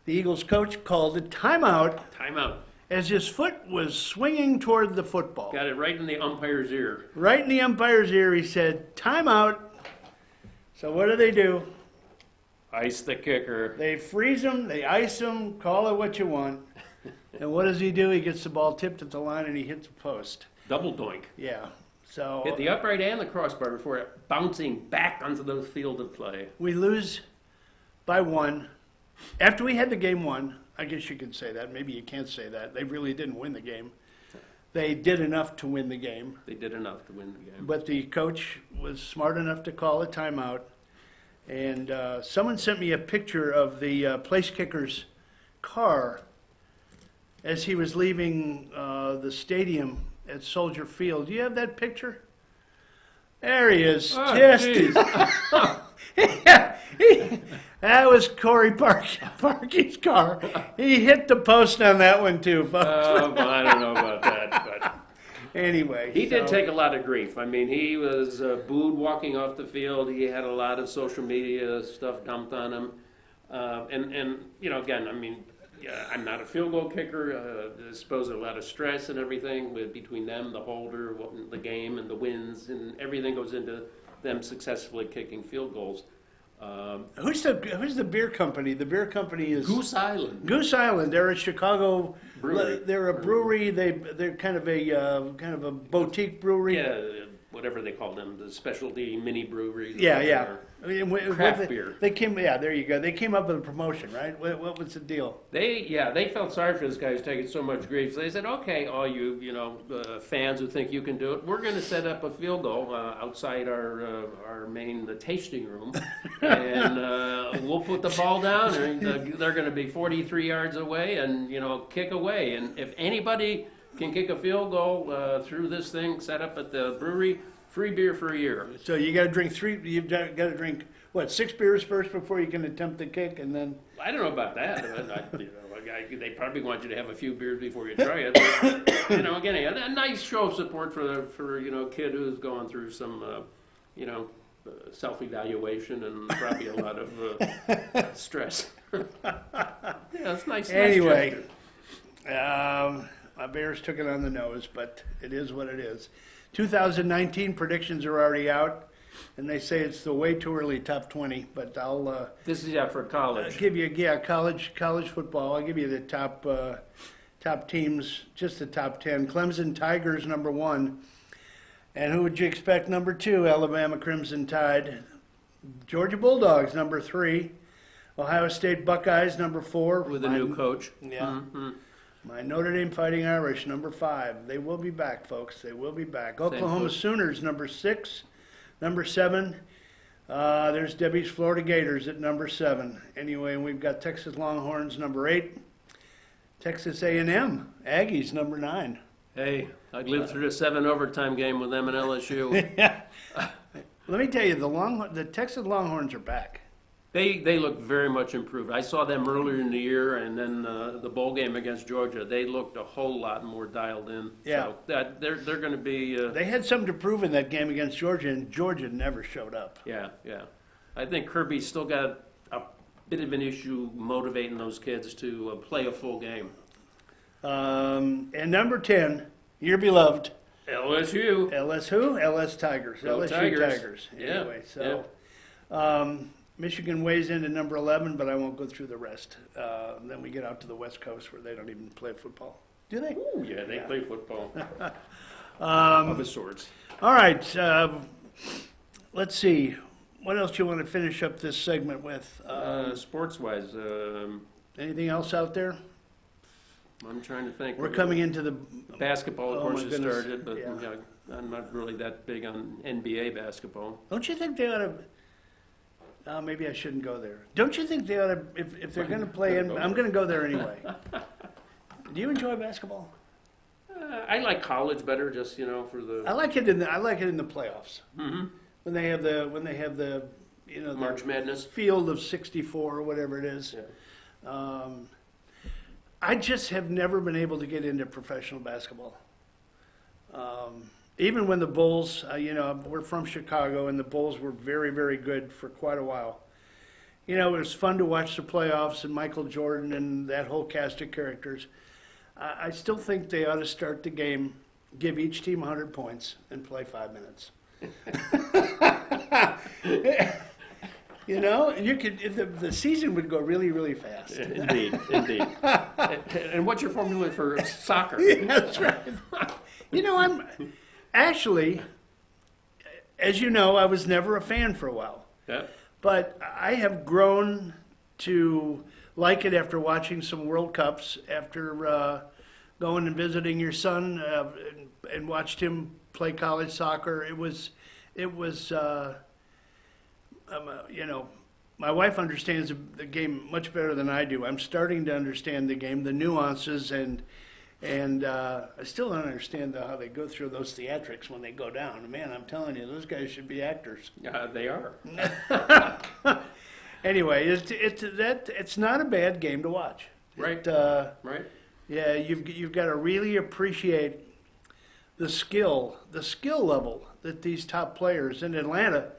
The Eagles coach called a timeout. Timeout. As his foot was swinging toward the football. Got it right in the umpire's ear. Right in the umpire's ear, he said, timeout. So what do? Ice the kicker. They freeze him, they ice him, call it what you want. And what does he do? He gets the ball tipped at the line and he hits the post. Double doink. Yeah. So hit the upright and the crossbar before it bouncing back onto the field of play. We lose by 1. After we had the game won, I guess you could say that. Maybe you can't say that. They really didn't win the game. They did enough to win the game. They did enough to win the game. But the coach was smart enough to call a timeout. And someone sent me a picture of the place kicker's car as he was leaving the stadium at Soldier Field. Do you have that picture? There he is. Oh, That was Corey Parkey's car. He hit the post on that one too, folks. Oh, well, I don't know about that, but anyway, he did take a lot of grief. I mean, he was booed walking off the field. He had a lot of social media stuff dumped on him, and you know, again, I mean, I'm not a field goal kicker. I suppose a lot of stress and everything between them, the holder, the game, and the wins, and everything goes into them successfully kicking field goals. Who's the beer company? The beer company is Goose Island. Goose Island. They're a Chicago brewery. They're a brewery. They're kind of a boutique brewery. Yeah, whatever they call them, the specialty mini breweries. Yeah. I mean, craft beer. They came. Yeah, there you go. They came up with a promotion, right? What was the deal? They felt sorry for this guy who's taking so much grief. So they said, okay, all you fans who think you can do it, we're going to set up a field goal outside our main tasting room, and we'll put the ball down, and they're going to be 43 yards away, and kick away, and if anybody can kick a field goal through this thing set up at the brewery, free beer for a year. So you got to drink You've got to drink 6 beers first before you can attempt the kick, and then. I don't know about that. They probably want you to have a few beers before you try it. But, again, a nice show of support for a kid who's going through some self-evaluation and probably a lot of stress. It's nice. Anyway, my Bears took it on the nose, but it is what it is. 2019 predictions are already out, and they say it's the way too early top 20. But I'll. This is for college. Give you college football. I'll give you the top teams, just the top 10. Clemson Tigers #1, and who would you expect #2? Alabama Crimson Tide. Georgia Bulldogs #3. Ohio State Buckeyes #4 with a new coach. Yeah. My Notre Dame Fighting Irish, number 5. They will be back, folks. They will be back. Oklahoma foot. Sooners, number 6. Number 7, there's Debbie's Florida Gators at number 7. Anyway, we've got Texas Longhorns, number 8. Texas A&M Aggies, number 9. Hey, I lived through a 7 overtime game with them and LSU. Yeah. Let me tell you, the Texas Longhorns are back. They look very much improved. I saw them earlier in the year, and then the bowl game against Georgia. They looked a whole lot more dialed in. Yeah. So they're going to be. They had something to prove in that game against Georgia, and Georgia never showed up. Yeah. I think Kirby's still got a bit of an issue motivating those kids to play a full game. And number 10, your beloved LSU. LS who? LS Tigers. Go LSU Tigers. Anyway, so Michigan weighs in at number 11, but I won't go through the rest. Then we get out to the West Coast where they don't even play football. Do they? Ooh, yeah, they play football. Of a sorts. All right. Let's see. What else do you want to finish up this segment with? Sports-wise. Anything else out there? I'm trying to think. We're coming into the basketball, of course, my it goodness. started, but Yeah. I'm not really that big on NBA basketball. Don't you think they ought to? Maybe I shouldn't go there. Don't you think they ought to? If they're going to play, I'm going to go there anyway. Do you enjoy basketball? I like college better, just for the. I like it in the playoffs. Mm-hmm. When they have the March Madness field of 64 or whatever it is. Yeah. I just have never been able to get into professional basketball. Even when the Bulls, we're from Chicago, and the Bulls were very, very good for quite a while. It was fun to watch the playoffs and Michael Jordan and that whole cast of characters. I still think they ought to start the game, give each team 100 points, and play 5 minutes. You could. The season would go really, really fast. Indeed. And what's your formula for soccer? Yeah, that's right. I'm actually, as you know, I was never a fan for a while. Yeah. But I have grown to like it after watching some World Cups, after going and visiting your son and watched him play college soccer. It was. My wife understands the game much better than I do. I'm starting to understand the game, the nuances, and I still don't understand how they go through those theatrics when they go down. Man, I'm telling you, those guys should be actors. They are. Anyway, it's not a bad game to watch. Right. Right. Yeah, you've got to really appreciate the skill level that these top players in Atlanta.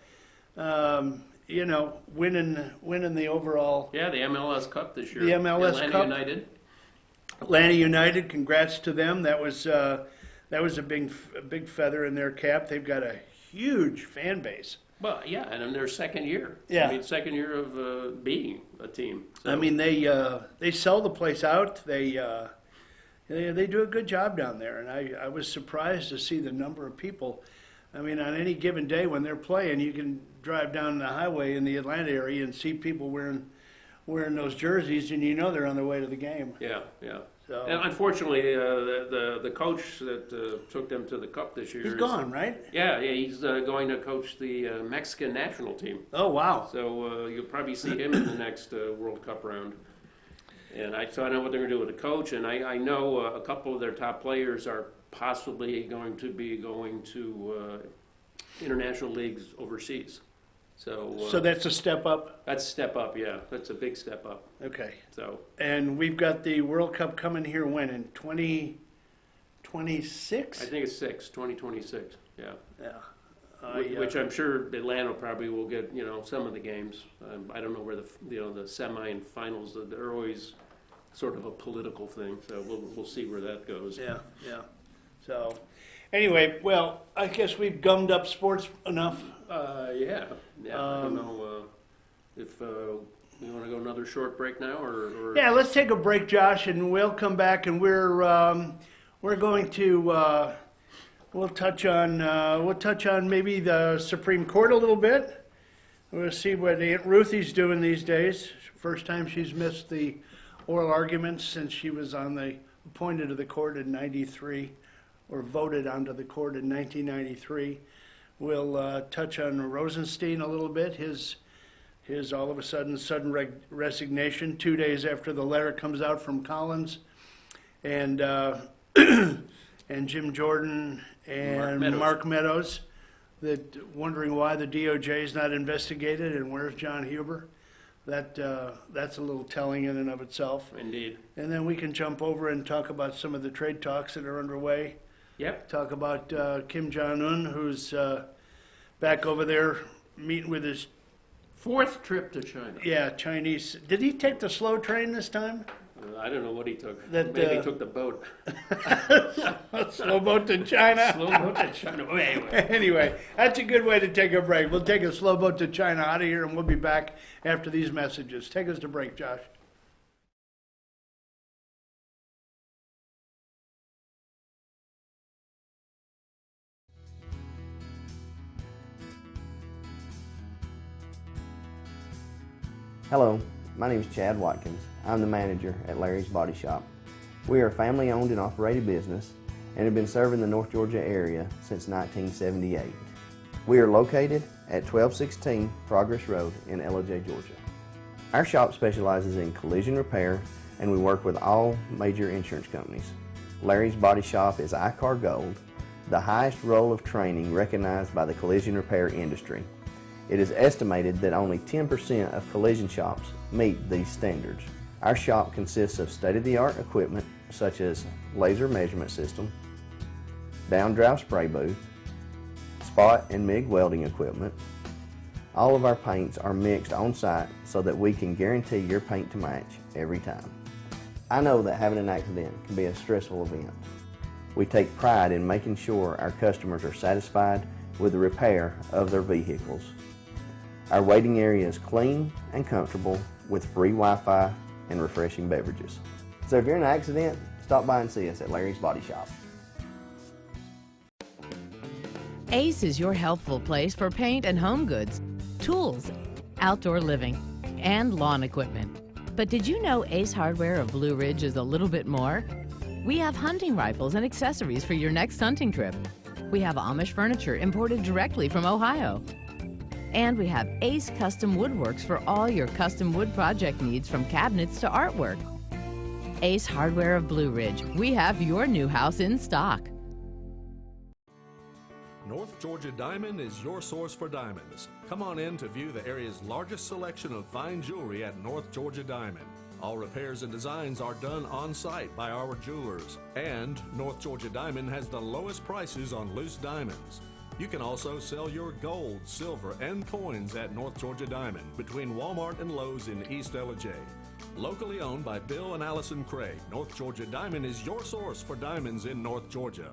Winning the overall. Yeah, the MLS Cup this year. The MLS Atlanta Cup. United. Atlanta United. Congrats to them. That was a big feather in their cap. They've got a huge fan base. Well, yeah, and in their second year. Yeah. I mean, second year of being a team. So. I mean, they sell the place out. They do a good job down there, and I was surprised to see the number of people. I mean, on any given day when they're playing, you can drive down the highway in the Atlanta area and see people wearing those jerseys, and they're on their way to the game. Yeah. So, and unfortunately, the coach that took them to the Cup this year he's gone, right? Yeah, he's going to coach the Mexican national team. Oh, wow. So you'll probably see him in the next World Cup round. And so I know what they're going to do with the coach, and I know a couple of their top players are possibly going to be going to international leagues overseas. So that's a step up? That's a step up, yeah. That's a big step up. Okay. So. And we've got the World Cup coming here when? In 2026? I think it's 2026, yeah. Yeah. Which I'm sure Atlanta probably will get, some of the games. I don't know where the semi and finals, they're always sort of a political thing, so we'll see where that goes. Yeah. So, anyway, well, I guess we've gummed up sports enough. Yeah. I don't know if we want to go another short break now, or. Yeah, let's take a break, Josh, and we'll come back, and we're going to we'll touch on maybe the Supreme Court a little bit. We'll see what Aunt Ruthie's doing these days. First time she's missed the oral arguments since she was on the appointed to the court in 93, or voted onto the court in 1993. We'll touch on Rosenstein a little bit, his all of a sudden resignation 2 days after the letter comes out from Collins, and and Jim Jordan and Mark Meadows, that wondering why the DOJ is not investigated and where's John Huber. That's a little telling in and of itself. Indeed. And then we can jump over and talk about some of the trade talks that are underway. Yep. Talk about Kim Jong-un, who's back over there meeting with his 4th trip to China. Yeah, Chinese. Did he take the slow train this time? I don't know what he took. Maybe he took the boat. Slow boat to China. Slow boat to China. Anyway, that's a good way to take a break. We'll take a slow boat to China out of here, and we'll be back after these messages. Take us to break, Josh. Hello, my name is Chad Watkins. I'm the manager at Larry's Body Shop. We are a family-owned and operated business and have been serving the North Georgia area since 1978. We are located at 1216 Progress Road in LJ, Georgia. Our shop specializes in collision repair, and we work with all major insurance companies. Larry's Body Shop is ICAR Gold, the highest role of training recognized by the collision repair industry. It is estimated that only 10% of collision shops meet these standards. Our shop consists of state-of-the-art equipment such as laser measurement system, down-drive spray booth, spot and MIG welding equipment. All of our paints are mixed on-site so that we can guarantee your paint to match every time. I know that having an accident can be a stressful event. We take pride in making sure our customers are satisfied with the repair of their vehicles. Our waiting area is clean and comfortable with free Wi-Fi and refreshing beverages. So if you're in an accident, stop by and see us at Larry's Body Shop. Ace is your helpful place for paint and home goods, tools, outdoor living, and lawn equipment. But did you know Ace Hardware of Blue Ridge is a little bit more? We have hunting rifles and accessories for your next hunting trip. We have Amish furniture imported directly from Ohio. And we have Ace Custom Woodworks for all your custom wood project needs, from cabinets to artwork. Ace Hardware of Blue Ridge. We have your new house in stock. North Georgia Diamond is your source for diamonds. Come on in to view the area's largest selection of fine jewelry at North Georgia Diamond. All repairs and designs are done on-site by our jewelers. And North Georgia Diamond has the lowest prices on loose diamonds. You can also sell your gold, silver, and coins at North Georgia Diamond between Walmart and Lowe's in East LJ. Locally owned by Bill and Allison Craig, North Georgia Diamond is your source for diamonds in North Georgia.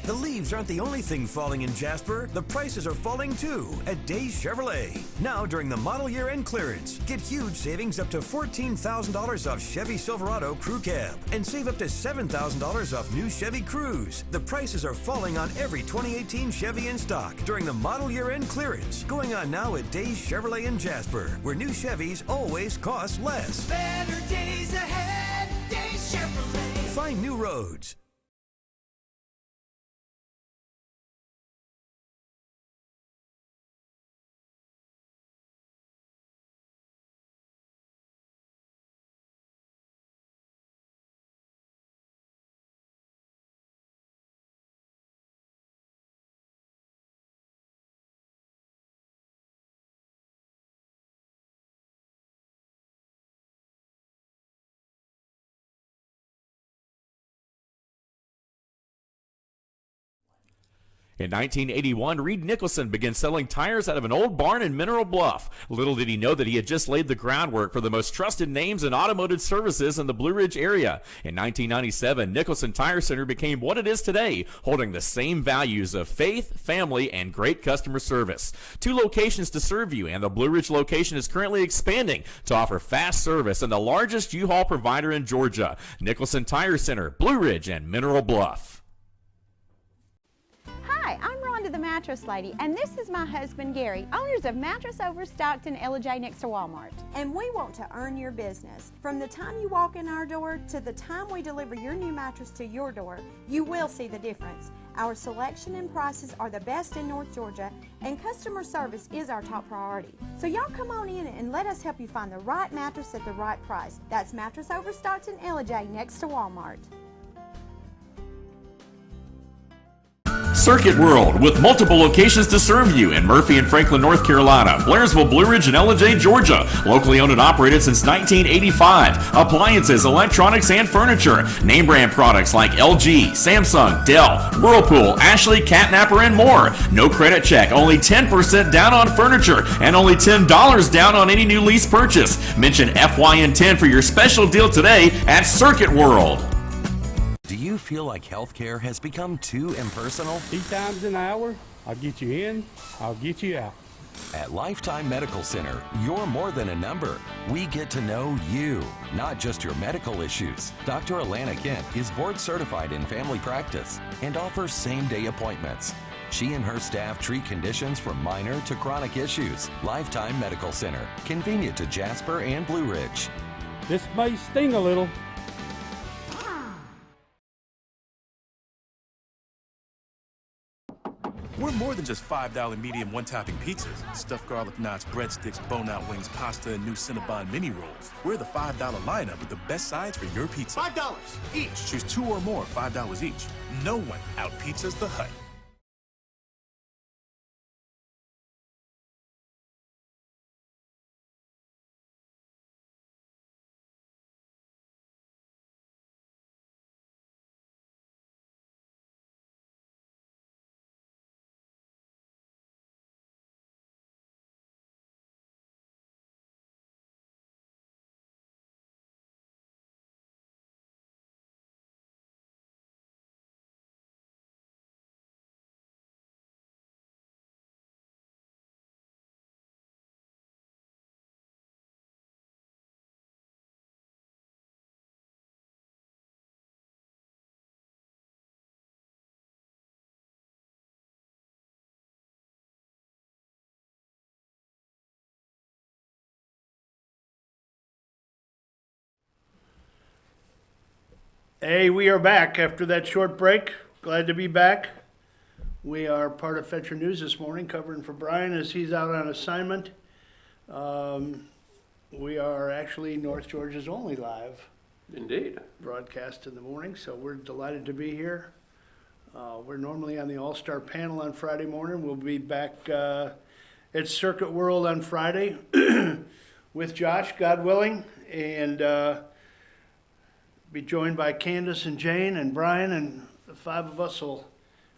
The leaves aren't the only thing falling in Jasper. The prices are falling too at Days Chevrolet. Now during the model year end clearance, get huge savings up to $14,000 off Chevy Silverado Crew Cab and save up to $7,000 off new Chevy Cruze. The prices are falling on every 2018 Chevy in stock during the model year end clearance. Going on now at Days Chevrolet in Jasper, where new Chevys always cost less. Better days ahead, Days Chevrolet. Find new roads. In 1981, Reed Nicholson began selling tires out of an old barn in Mineral Bluff. Little did he know that he had just laid the groundwork for the most trusted names in automotive services in the Blue Ridge area. In 1997, Nicholson Tire Center became what it is today, holding the same values of faith, family, and great customer service. 2 locations to serve you, and the Blue Ridge location is currently expanding to offer fast service and the largest U-Haul provider in Georgia. Nicholson Tire Center, Blue Ridge, and Mineral Bluff. Hi, I'm Rhonda the Mattress Lady, and this is my husband Gary, owners of Mattress Overstocked in LJ next to Walmart. And we want to earn your business. From the time you walk in our door to the time we deliver your new mattress to your door, you will see the difference. Our selection and prices are the best in North Georgia, and customer service is our top priority. So y'all come on in and let us help you find the right mattress at the right price. That's Mattress Overstocked in LJ next to Walmart. Circuit World, with multiple locations to serve you in Murphy and Franklin, North Carolina, Blairsville, Blue Ridge, and Ellijay, Georgia. Locally owned and operated since 1985. Appliances, electronics, and furniture. Name brand products like LG, Samsung, Dell, Whirlpool, Ashley, Catnapper, and more. No credit check, only 10% down on furniture, and only $10 down on any new lease purchase. Mention FYN10 for your special deal today at Circuit World. Do you feel like healthcare has become too impersonal? 3 times an hour, I'll get you in, I'll get you out. At Lifetime Medical Center, you're more than a number. We get to know you, not just your medical issues. Dr. Alana Kent is board certified in family practice and offers same-day appointments. She and her staff treat conditions from minor to chronic issues. Lifetime Medical Center, convenient to Jasper and Blue Ridge. This may sting a little. We're more than just $5 medium one-topping pizzas. Stuffed garlic knots, breadsticks, bone-out wings, pasta, and new Cinnabon mini rolls. We're the $5 lineup with the best sides for your pizza. $5 each. Choose 2 or more, $5 each. No one out-pizzas the Hut. Hey, we are back after that short break. Glad to be back. We are part of Fetcher News this morning, covering for Brian as he's out on assignment. We are actually North Georgia's only live Indeed. broadcast in the morning, so we're delighted to be here. We're normally on the All-Star panel on Friday morning. We'll be back at Circuit World on Friday with Josh, God willing, and be joined by Candace and Jane and Brian, and the 5 of us will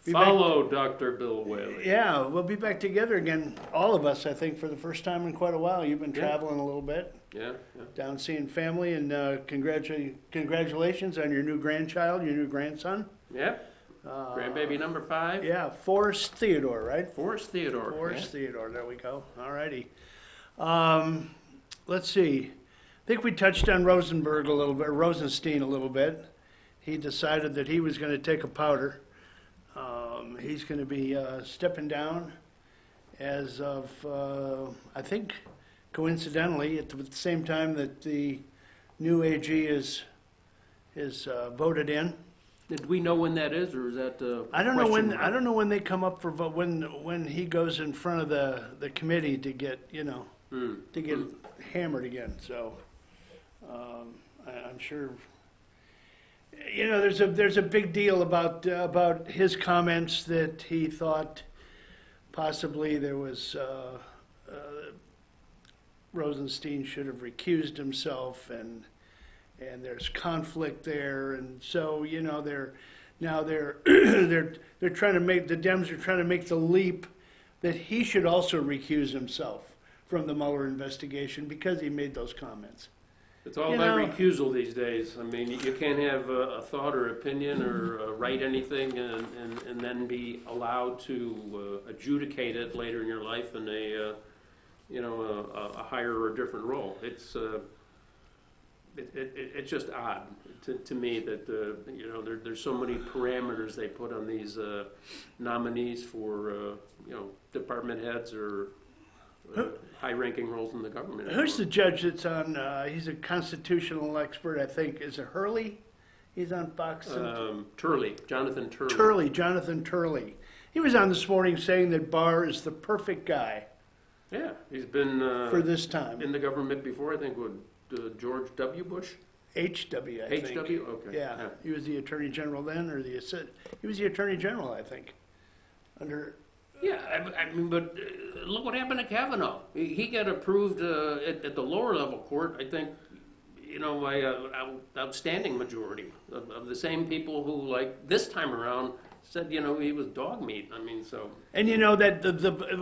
be Follow Dr. Bill Whaley. Yeah, we'll be back together again, all of us, I think, for the first time in quite a while. You've been Yeah. traveling a little bit, Yeah. down seeing family, and congratulations on your new grandchild, your new grandson. Yep. Grandbaby number 5. Yeah, Forrest Theodore, right? Forrest Theodore. Forrest Theodore, there we go. All righty. Let's see. I think we touched on Rosenstein a little bit. He decided that he was going to take a powder. He's going to be stepping down as of, I think, coincidentally, at the same time that the new AG is voted in. Did we know when that is, or is that I don't know when they come up for vote. When he goes in front of the committee to get hammered again. So I'm sure. There's a big deal about his comments that he thought possibly there was Rosenstein should have recused himself, and there's conflict there, and so they're trying to make, the Dems are trying to make the leap that he should also recuse himself from the Mueller investigation because he made those comments. It's all about recusal these days. I mean, you can't have a thought or opinion or write anything and then be allowed to adjudicate it later in your life in a higher or different role. It's it's just odd to me that you know there's so many parameters they put on these nominees for you know department heads or high-ranking roles in the government. Who's the judge that's on? He's a constitutional expert, I think. Is it Hurley? He's on Fox. Turley, Jonathan Turley. Jonathan Turley. He was on this morning saying that Barr is the perfect guy. Yeah, he's been for this time in the government before. I think with George W. Bush. H.W. I think. H.W. Okay. Yeah, he was the Attorney General then, or he was the Attorney General, I think. Under. Yeah, I mean, but look what happened to Kavanaugh. He got approved at the lower level court, I think, you know, by an outstanding majority of the same people who, like, this time around said, you know, he was dog meat. I mean, so. And you know that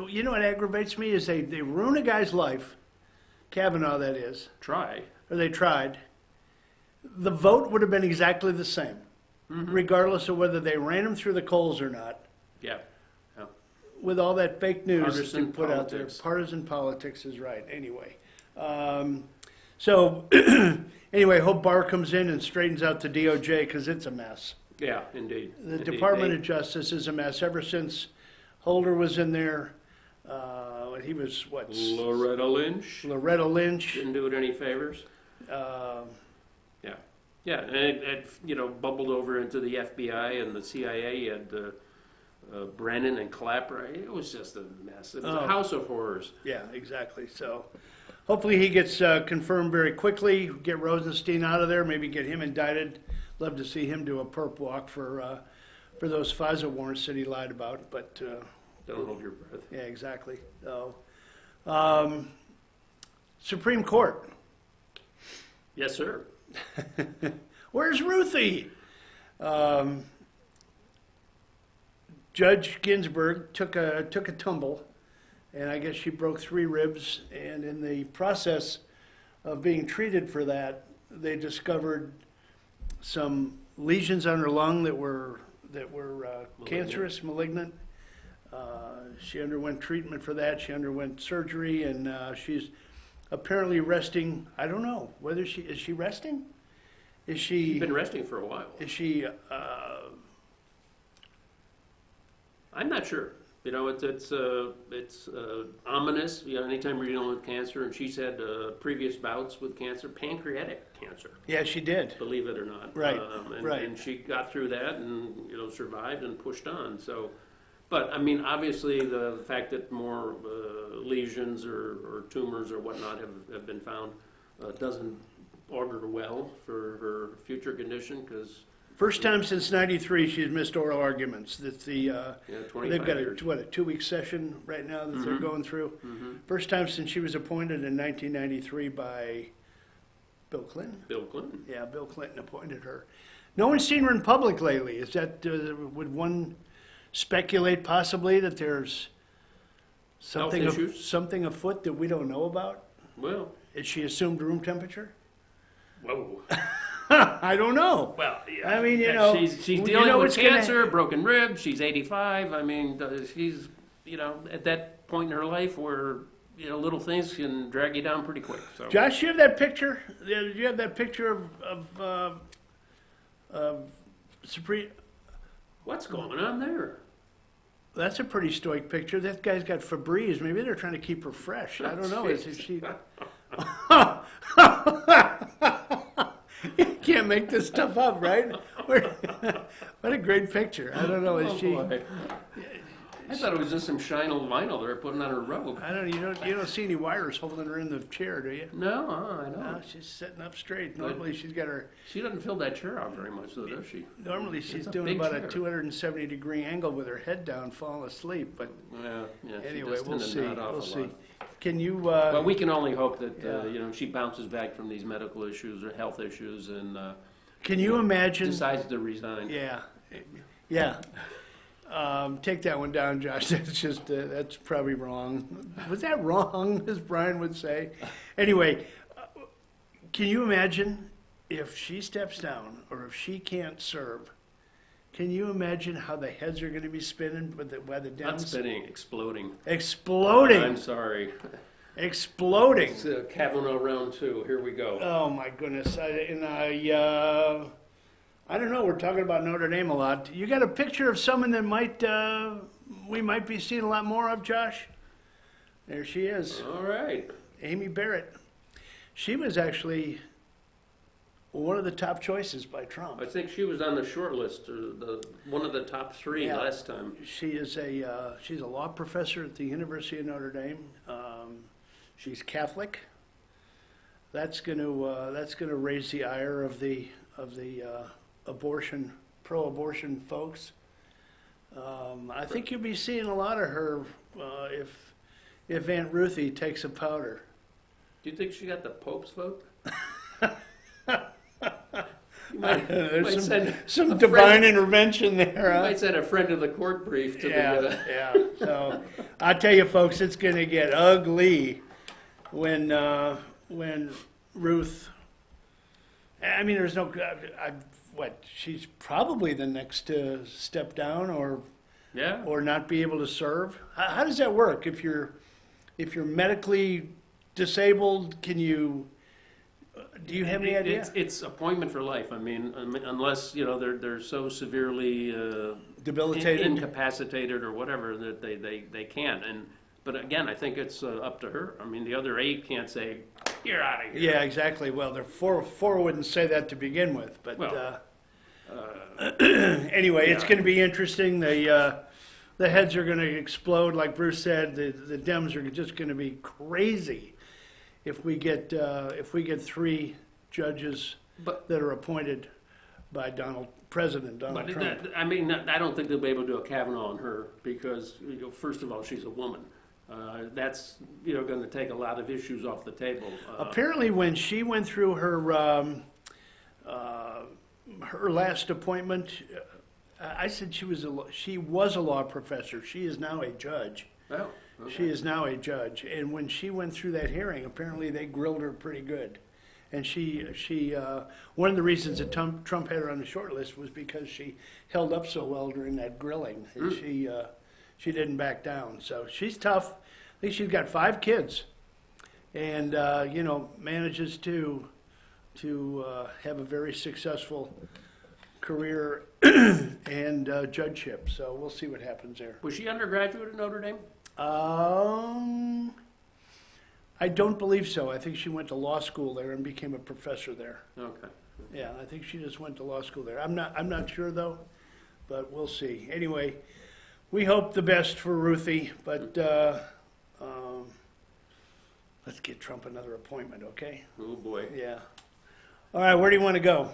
you know what aggravates me is they ruin a guy's life, Kavanaugh that is. Or they tried. The vote would have been exactly the same, regardless of whether they ran him through the coals or not. Yeah. With all that fake news Partisan that they put out there. politics. Partisan politics is right. Anyway. So, anyway, hope Barr comes in and straightens out the DOJ because it's a mess. Yeah, indeed. The Department of Justice is a mess ever since Holder was in there. He was, what? Loretta Lynch. Loretta Lynch. Didn't do it any favors. Yeah. Yeah, and it you know, bubbled over into the FBI and the CIA. You had Brennan and Clapper. It was just a mess. It was a house of horrors. Yeah, exactly. So hopefully he gets confirmed very quickly, get Rosenstein out of there, maybe get him indicted. Love to see him do a perp walk for those FISA warrants that he lied about. But don't hold your breath. Yeah, exactly. So, Supreme Court. Yes, sir. Where's Ruthie? Judge Ginsburg took a tumble, and I guess she broke 3 ribs. And in the process of being treated for that, they discovered some lesions on her lung that were cancerous, malignant. She underwent treatment for that. She underwent surgery, and she's apparently resting. I don't know whether is she resting. Is she? She's been resting for a while. Is she? I'm not sure. You know, it's ominous. You know, anytime you're dealing with cancer, and she's had previous bouts with cancer, pancreatic cancer. Yeah, she did. Believe it or not. Right. Right. And she got through that, and you know, survived and pushed on. So, but I mean, obviously, the fact that more lesions or tumors or whatnot have been found doesn't augur well for her future condition, because. First time since '93 she's missed oral arguments. That's they've got a 2-week session right now that they're going through. First time since she was appointed in 1993 by Bill Clinton. Bill Clinton. Yeah, Bill Clinton appointed her. No one's seen her in public lately. Is that would one speculate possibly that there's something afoot that we don't know about? Well, is she assumed room temperature? Whoa. I don't know. Well, yeah. I mean, you know, she's dealing with cancer, broken ribs. She's 85. I mean, she's, you know, at that point in her life where, you know, little things can drag you down pretty quick. So. Josh, you have that picture? You have that picture of Supreme? What's going on there? That's a pretty stoic picture. That guy's got Febreze. Maybe they're trying to keep her fresh. I don't know. Is she? You can't make this stuff up, right? What a great picture. I don't know. Is she? Boy. I thought it was just some shiny vinyl they were putting on her robe. I don't. You don't see any wires holding her in the chair, do you? No, I don't. No, she's sitting up straight. Normally, she's got her. She doesn't fill that chair out very much, though, does she? Normally, she's doing about a 270-degree angle with her head down, falling asleep. But anyway, we'll see. We'll see. Can you? But we can only hope that you know, she bounces back from these medical issues or health issues, and can you imagine? Decides to resign. Yeah, yeah. Take that one down, Josh. That's just that's probably wrong. Was that wrong, as Brian would say? Anyway, can you imagine if she steps down or if she can't serve? Can you imagine how the heads are going to be spinning by the Dems? Not spinning, exploding. Exploding. I'm sorry. Exploding. It's Kavanaugh round 2. Here we go. Oh my goodness! I don't know. We're talking about Notre Dame a lot. You got a picture of someone that we might be seeing a lot more of, Josh? There she is. All right. Amy Barrett. She was actually one of the top choices by Trump. I think she was on the short list, or one of the top 3 last time. She is she's a law professor at the University of Notre Dame. She's Catholic. That's going to raise the ire of the pro-abortion folks. I think you'll be seeing a lot of her if Aunt Ruthie takes a powder. Do you think she got the Pope's vote? There's some divine intervention there. You might send a friend of the court brief to the... Yeah. So I tell you, folks, it's going to get ugly when Ruth. I mean, there's no. She's probably the next to step down or not be able to serve. How does that work? If you're medically disabled, do you have any idea? It's appointment for life. I mean, unless they're so severely debilitated, incapacitated, or whatever that they can't. But again, I think it's up to her. I mean, the other 8 can't say, "You're out of here." Yeah, exactly. Well, the four wouldn't say that to begin with. But anyway, it's going to be interesting. The heads are going to explode, like Bruce said. The Dems are just going to be crazy if we get 3 judges that are appointed by President Donald Trump. I mean, I don't think they'll be able to do a Kavanaugh on her because, first of all, she's a woman. That's going to take a lot of issues off the table. Apparently, when she went through her last appointment, I said she was a law professor. She is now a judge. Oh, okay. She is now a judge, and when she went through that hearing, apparently they grilled her pretty good. And she one of the reasons that Trump had her on the short list was because she held up so well during that grilling, and she didn't back down. So she's tough. I think she's got 5 kids, and manages to have a very successful career and judgeship. So we'll see what happens there. Was she undergraduate at Notre Dame? I don't believe so. I think she went to law school there and became a professor there. Okay. Yeah, I think she just went to law school there. I'm not sure though, but we'll see. Anyway, we hope the best for Ruthie, but let's get Trump another appointment, okay? Oh boy. Yeah. All right, where do you want to go?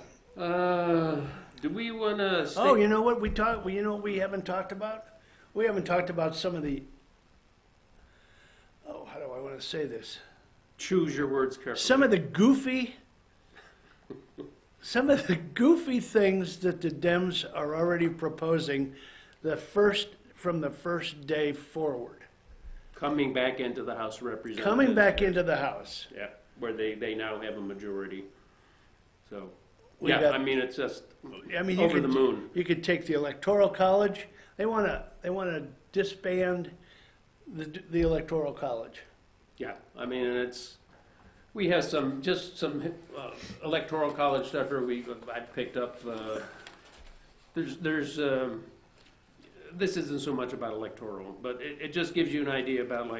Do we want to? Oh, you know what we talked? You know what we haven't talked about? We haven't talked about some of the. Oh, how do I want to say this? Choose your words carefully. Some of the goofy things that the Dems are already proposing from the first day forward. Coming back into the House of Representatives. Coming back into the House. Yeah, where they now have a majority. So, I mean, it's just over the moon. You could take the Electoral College. They want to disband the Electoral College. Yeah, I mean, we have some Electoral College stuff where I picked up. There's this isn't so much about electoral, but it just gives you an idea about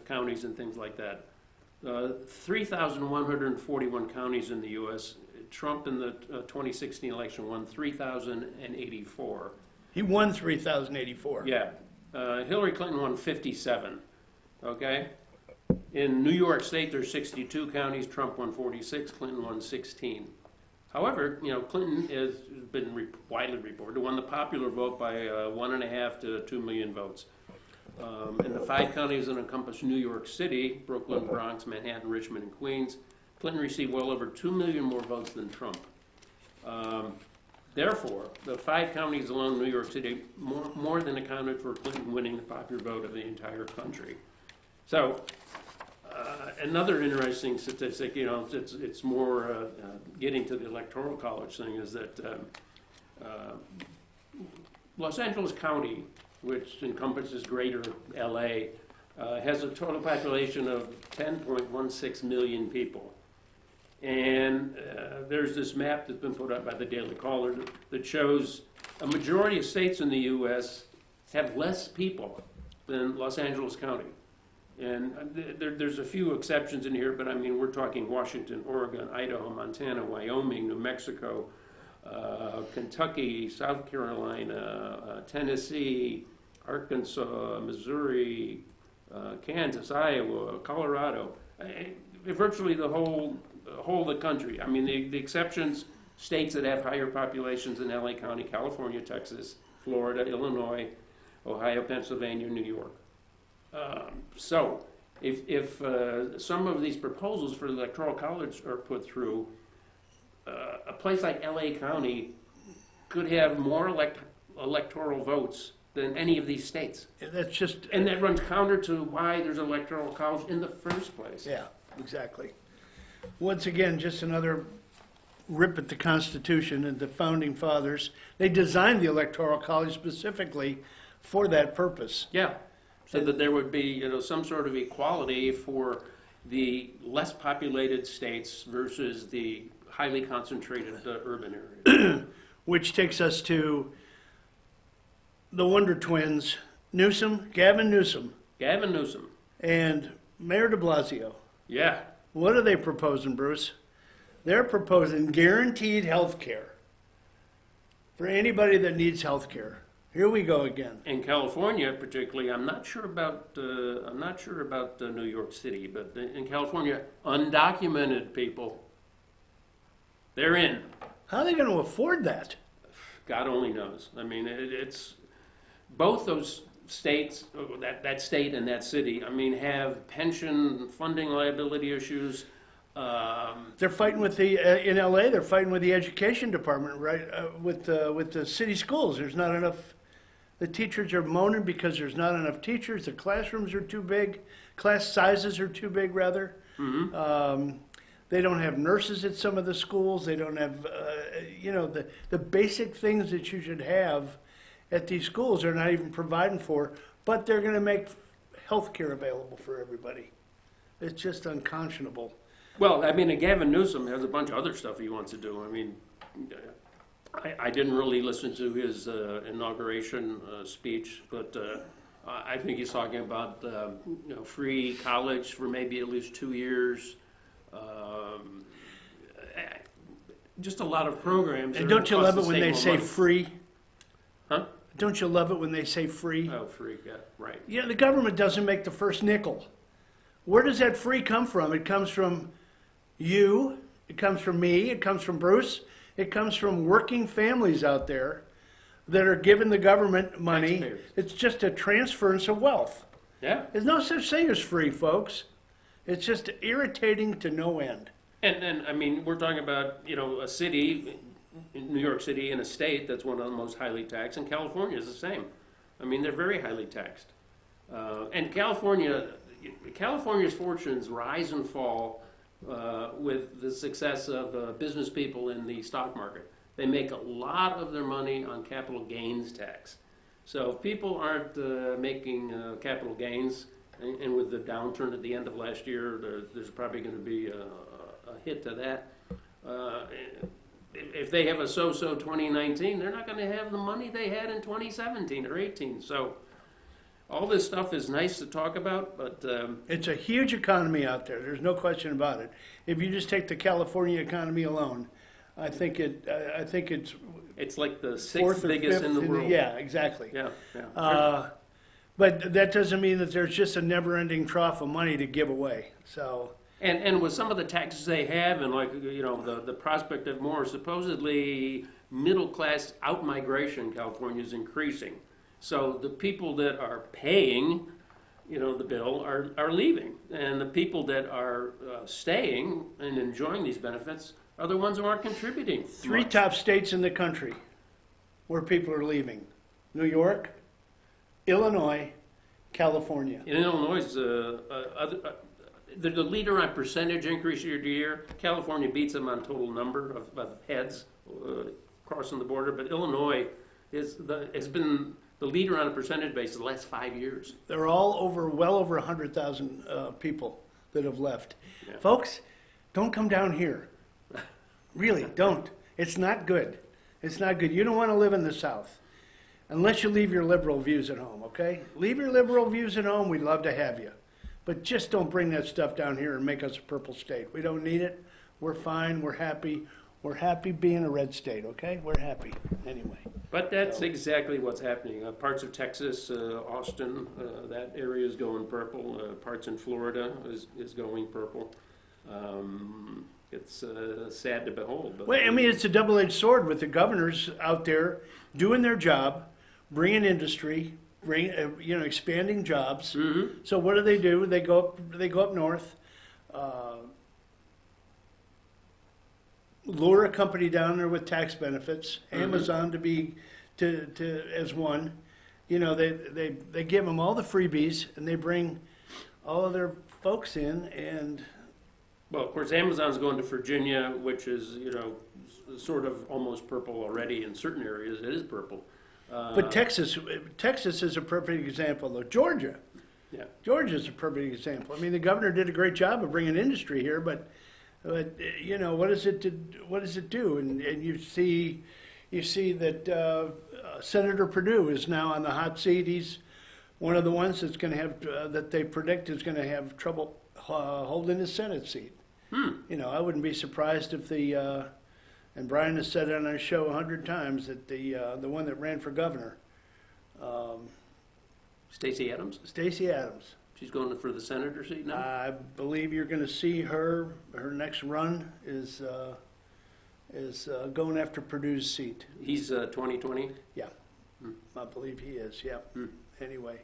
counties and things like that. 3,141 counties in the U.S. Trump in the 2016 election won 3,084. He won 3,084. Yeah. Hillary Clinton won 57. Okay? In New York State, there's 62 counties. Trump won 46. Clinton won 16. However, Clinton has been widely reported, won the popular vote by 1.5 to 2 million votes. In the 5 counties that encompass New York City, Brooklyn, Bronx, Manhattan, Richmond, and Queens, Clinton received well over 2 million more votes than Trump. Therefore, the 5 counties along New York City more than accounted for Clinton winning the popular vote of the entire country. So, another interesting statistic, it's more getting to the Electoral College thing, is that Los Angeles County, which encompasses greater LA, has a total population of 10.16 million people. And there's this map that's been put up by the Daily Caller that shows a majority of states in the U.S. have less people than Los Angeles County. And there's a few exceptions in here, but I mean, we're talking Washington, Oregon, Idaho, Montana, Wyoming, New Mexico, Kentucky, South Carolina, Tennessee, Arkansas, Missouri, Kansas, Iowa, Colorado, virtually the whole of the country. I mean, the exceptions, states that have higher populations than LA County, California, Texas, Florida, Illinois, Ohio, Pennsylvania, New York. So if some of these proposals for the Electoral College are put through, a place like LA County could have more electoral votes than any of these states. That's just... And that runs counter to why there's an Electoral College in the first place. Yeah, exactly. Once again, just another rip at the Constitution and the Founding Fathers. They designed the Electoral College specifically for that purpose. Yeah, so that there would be, some sort of equality for the less populated states versus the highly concentrated urban areas. Which takes us to the Wonder Twins, Gavin Newsom. Gavin Newsom. And Mayor de Blasio. Yeah. What are they proposing, Bruce? They're proposing guaranteed health care for anybody that needs health care. Here we go again. In California, particularly, I'm not sure about New York City, but in California, undocumented people, they're in. How are they going to afford that? God only knows. I mean, it's both those states, that state and that city, I mean, have pension funding liability issues. They're fighting with the in LA. They're fighting with the education department, right? With the city schools, there's not enough. The teachers are moaning because there's not enough teachers. The classrooms are too big. Class sizes are too big, rather. Mm-hmm. They don't have nurses at some of the schools. They don't have, the basic things that you should have at these schools. They're not even providing for. But they're going to make health care available for everybody. It's just unconscionable. Well, I mean, and Gavin Newsom has a bunch of other stuff he wants to do. I mean, I didn't really listen to his inauguration speech, but I think he's talking about free college for maybe at least 2 years. Just a lot of programs. And don't you love it when they say money. free? Huh? Don't you love it when they say free? Oh, free, yeah, right. Yeah, the government doesn't make the first nickel. Where does that free come from? It comes from you, it comes from me, it comes from Bruce, it comes from working families out there that are giving the government money. Taxpayers. It's just a transference of wealth. Yeah. There's no such thing as free, folks. It's just irritating to no end. And I mean, we're talking about, a city, New York City, in a state that's one of the most highly taxed, and California is the same. I mean, they're very highly taxed. And California's fortunes rise and fall with the success of business people in the stock market. They make a lot of their money on capital gains tax. So if people aren't making capital gains, and with the downturn at the end of last year, there's probably going to be a hit to that. If they have a so-so 2019, they're not going to have the money they had in 2017 or 18. So all this stuff is nice to talk about, but it's a huge economy out there. There's no question about it. If you just take the California economy alone, I think it's like the sixth biggest in the world. Yeah, exactly. Yeah. But that doesn't mean that there's just a never-ending trough of money to give away. So. And with some of the taxes they have, and the prospect of more supposedly middle-class out-migration in California is increasing. So the people that are paying, the bill are leaving, and the people that are staying and enjoying these benefits are the ones who aren't contributing. Three top states in the country where people are leaving: New York, Illinois, California. In Illinois, they're the leader on percentage increase year to year. California beats them on total number of heads crossing the border, but Illinois has been the leader on a percentage basis the last 5 years. They're all well over 100,000 people that have left. Yeah. Folks, don't come down here. Really, don't. It's not good. It's not good. You don't want to live in the South unless you leave your liberal views at home, okay? Leave your liberal views at home. We'd love to have you. But just don't bring that stuff down here and make us a purple state. We don't need it. We're fine. We're happy. We're happy being a red state, okay? We're happy anyway. But that's exactly what's happening. Parts of Texas, Austin, that area is going purple. Parts in Florida is going purple. It's sad to behold. But Well, I mean, it's a double-edged sword with the governors out there doing their job, bringing industry, expanding jobs. Mm-hmm. So what do? They go up north, lure a company down there with tax benefits. Mm-hmm. Amazon to as one. You know, they give them all the freebies, and they bring all of their folks in, and well, of course, Amazon's going to Virginia, which is, sort of almost purple already in certain areas. It is purple. But Texas is a perfect example, though. Georgia is a perfect example. I mean, the governor did a great job of bringing industry here, but what does it do? And you see that Senator Perdue is now on the hot seat. He's one of the ones that's going to have that they predict is going to have trouble holding his Senate seat. I wouldn't be surprised if and Brian has said it on our show 100 times that the one that ran for governor, Stacey Adams? Stacey Adams. She's going for the senator seat now? I believe you're going to see her next run is going after Perdue's seat. He's 2020? Yeah, I believe he is, yeah. Anyway.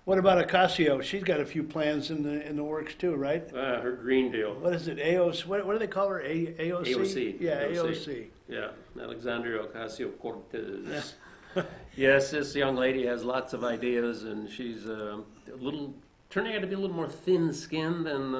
What about Ocasio? She's got a few plans in the works too, right? Her Green Deal. What is it? AOC? What do they call her? AOC? AOC. Yeah, AOC. Yeah, Alexandria Ocasio-Cortez. Yes, this young lady has lots of ideas, and she's turning out to be a little more thin-skinned than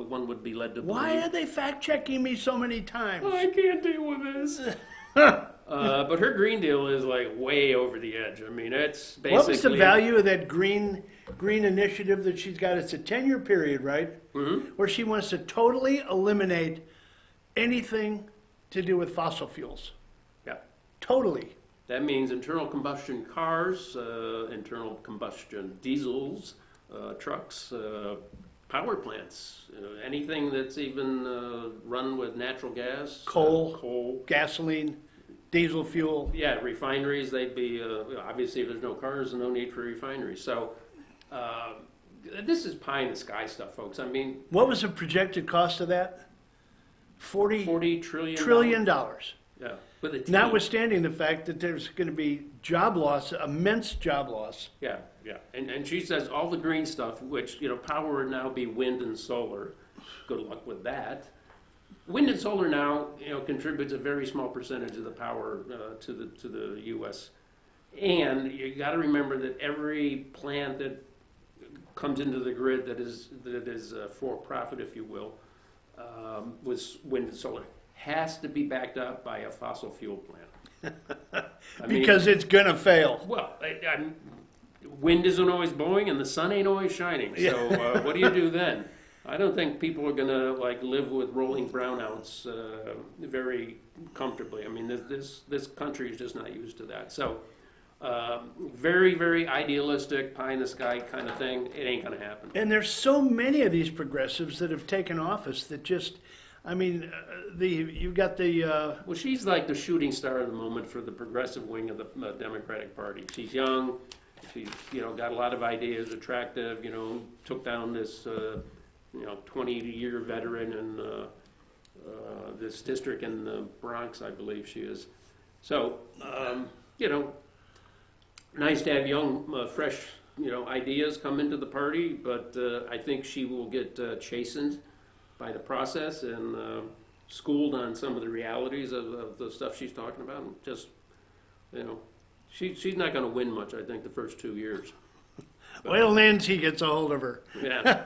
one would be led to believe. Why are they fact-checking me so many times? I can't deal with this. But her Green Deal is like way over the edge. I mean, it's basically... What was the value of that green initiative that she's got? It's a 10-year period, right? Mm-hmm. Where she wants to totally eliminate anything to do with fossil fuels. Yeah. Totally. That means internal combustion cars, internal combustion diesels, trucks, power plants, anything that's even run with natural gas. Coal, gasoline, diesel fuel. Yeah, refineries, they'd be, obviously if there's no cars, no need for refineries. So this is pie in the sky stuff, folks. I mean... What was the projected cost of that? $40 trillion. Yeah, with a T. Notwithstanding the fact that there's going to be job loss, immense job loss. Yeah. And she says all the green stuff, which, power would now be wind and solar. Good luck with that. Wind and solar now, contributes a very small percentage of the power to the U.S. And you got to remember that every plant that comes into the grid that is for profit, if you will, with wind and solar, has to be backed up by a fossil fuel plant. Because it's going to fail. Well, wind isn't always blowing and the sun ain't always shining. So what do you do then? I don't think people are going to live with rolling brownouts very comfortably. I mean, this country is just not used to that. So very, very idealistic, pie in the sky kind of thing. It ain't going to happen. And there's so many of these progressives that have taken office that just... I mean, you've got the... Well, she's like the shooting star of the moment for the progressive wing of the Democratic Party. She's young. She's, got a lot of ideas, attractive, took down this, 20-year veteran in this district in the Bronx, I believe she is. So, nice to have young, fresh, ideas come into the party, but I think she will get chastened by the process and schooled on some of the realities of the stuff she's talking about. And just, she's not going to win much, I think, the first 2 years. But, well, Nancy gets a hold of her. Yeah.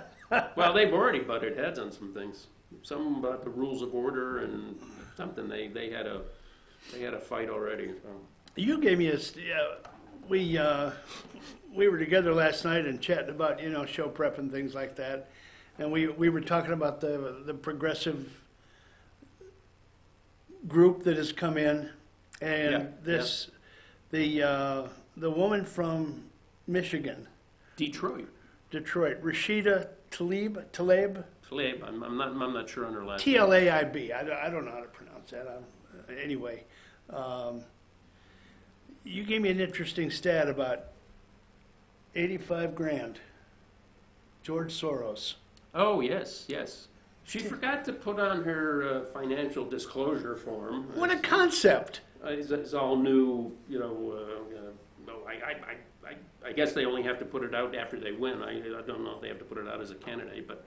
Well, they've already butted heads on some things. Some about the rules of order and something. They had a fight already. So. You gave me we were together last night and chatting about, show prep and things like that. And we were talking about the progressive group that has come in. And the woman from Michigan. Detroit, Rashida Tlaib. I'm not sure on her last Tlaib. I don't know how to pronounce that. Anyway, you gave me an interesting stat about 85 grand. George Soros. Oh, yes. She forgot to put on her financial disclosure form. What a concept! It's all new, I guess they only have to put it out after they win. I don't know if they have to put it out as a candidate, but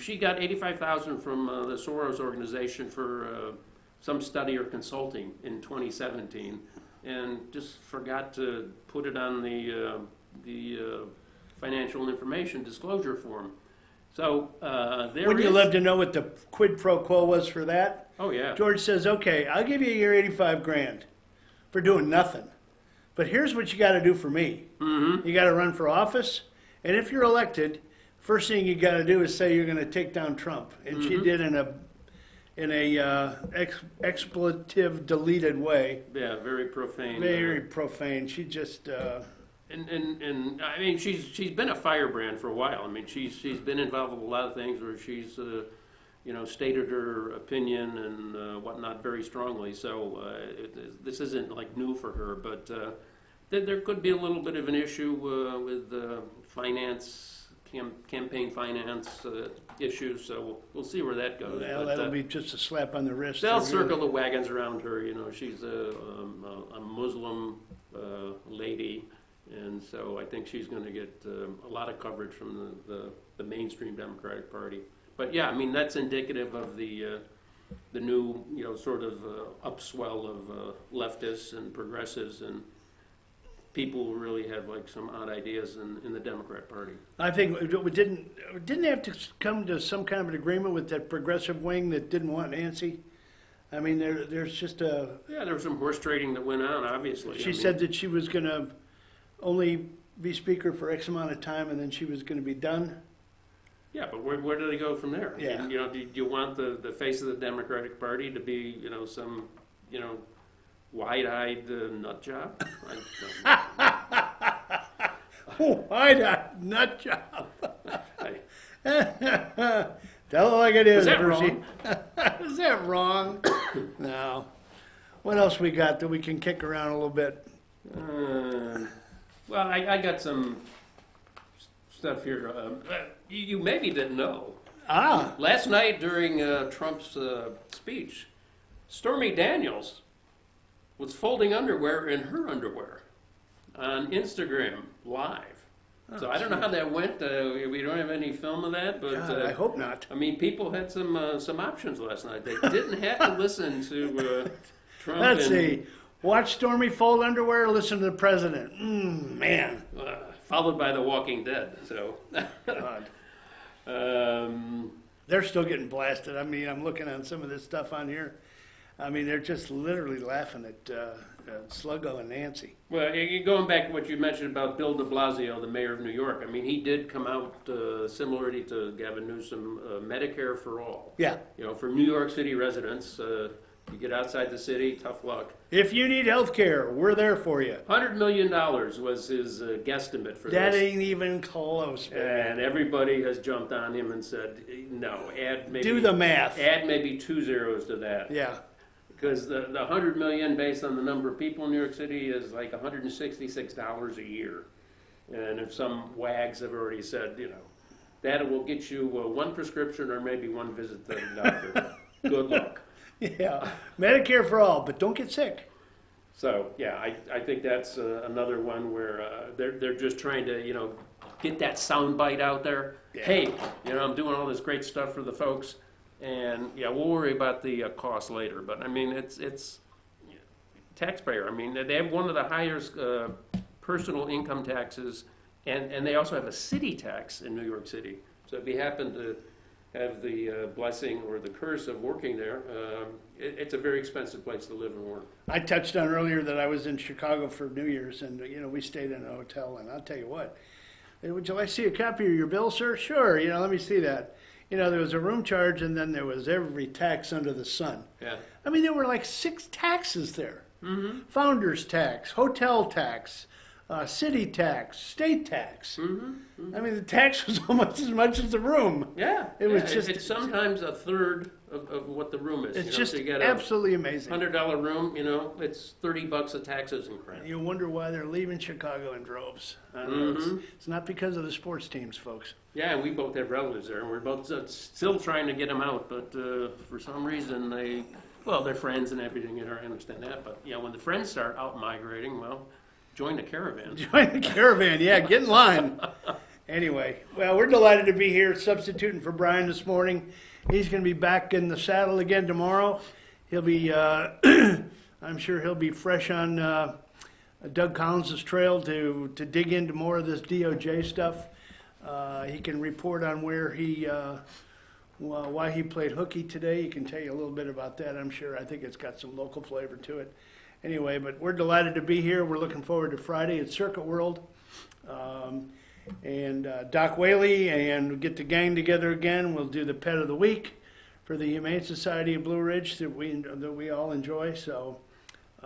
she got $85,000 from the Soros organization for some study or consulting in 2017, and just forgot to put it on the financial information disclosure form. So Wouldn't you love to know what the quid pro quo was for that? Oh yeah. George says, "Okay, I'll give you your 85 grand for doing nothing, but here's what you got to do for me. You got to run for office, and if you're elected, first thing you got to do is say you're going to take down Trump." And she did in a expletive deleted way. Yeah, very profane. Very profane. She just. And I mean, she's been a firebrand for a while. I mean, she's been involved with a lot of things where she's stated her opinion and whatnot very strongly. So this isn't like new for her, but there could be a little bit of an issue with finance, campaign finance issues. So we'll see where that goes. Well, but, that'll be just a slap on the wrist. They'll circle the wagons around her. She's a Muslim lady. And so I think she's going to get a lot of coverage from the mainstream Democratic Party. But yeah, I mean, that's indicative of the new, sort of upswell of leftists and progressives and people who really have like some odd ideas in the Democrat Party. I think we didn't have to come to some kind of an agreement with that progressive wing that didn't want Nancy. I mean, there's just a... Yeah, there was some horse trading that went on, obviously. She said that she was going to only be speaker for X amount of time, and then she was going to be done. Yeah, but where do they go from there? Yeah. I mean, do you want the face of the Democratic Party to be, some, wide-eyed nut job? Wide-eyed nut job. Tell it like it is, Is that Percy. wrong? Is that wrong? No. What else we got that we can kick around a little bit? Well, I got some stuff here. You maybe didn't know. Last night during Trump's speech, Stormy Daniels was folding underwear in her underwear on Instagram Live. So I don't know how that went. We don't have any film of that, but God, I hope not. I mean, people had some options last night. They didn't have to listen to Trump. Let's see. Watch Stormy fold underwear or listen to the president. Man. Followed by The Walking Dead. So. God. They're still getting blasted. I mean, I'm looking on some of this stuff on here. I mean, they're just literally laughing at Sluggo and Nancy. Well, going back to what you mentioned about Bill de Blasio, the mayor of New York, I mean, he did come out, similarly to Gavin Newsom, Medicare for all. Yeah. For New York City residents, you get outside the city, tough luck. If you need health care, we're there for you. $100 million was his guesstimate for that this. That ain't even close, man. And everybody has jumped on him and said, no, add maybe... Do the math. Add maybe 2 zeros to that. Yeah. Because the $100 million, based on the number of people in New York City, is like $166 a year. And if some wags have already said, that will get you one prescription or maybe one visit to the doctor. Good luck. Yeah, Medicare for all, but don't get sick. So yeah, I think that's another one where they're just trying to get that sound bite out there. Yeah. Hey, I'm doing all this great stuff for the folks, and yeah, we'll worry about the cost later. But I mean, it's taxpayer. I mean, they have one of the highest personal income taxes, and they also have a city tax in New York City. So if you happen to have the blessing or the curse of working there, it's a very expensive place to live and work. I touched on earlier that I was in Chicago for New Year's, and we stayed in a hotel, and I'll tell you what, would you like to see a copy of your bill, sir? Sure, let me see that. There was a room charge, and then there was every tax under the sun. Yeah. I mean, there were like 6 taxes there. Mm-hmm. Founder's tax, hotel tax, city tax, state tax. I mean, the tax was almost as much as the room. Yeah. It was just... It's sometimes a third of what the room is. It's so just you get absolutely amazing. $100 room, it's $30 of taxes and crap. You wonder why they're leaving Chicago in droves. It's not because of the sports teams, folks. Yeah, and we both have relatives there, and we're both still trying to get them out, but for some reason they're friends and everything, I understand that, but when the friends start out migrating, well, join the caravan. Join the caravan, yeah, get in line. Anyway, well, we're delighted to be here substituting for Brian this morning. He's going to be back in the saddle again tomorrow. He'll be, I'm sure he'll be fresh on Doug Collins' trail to dig into more of this DOJ stuff. He can report on where why he played hooky today. He can tell you a little bit about that, I'm sure. I think it's got some local flavor to it. Anyway, but we're delighted to be here. We're looking forward to Friday at Circuit World. And Doc Whaley, and we'll get the gang together again. We'll do the Pet of the Week for the Humane Society of Blue Ridge that we all enjoy. So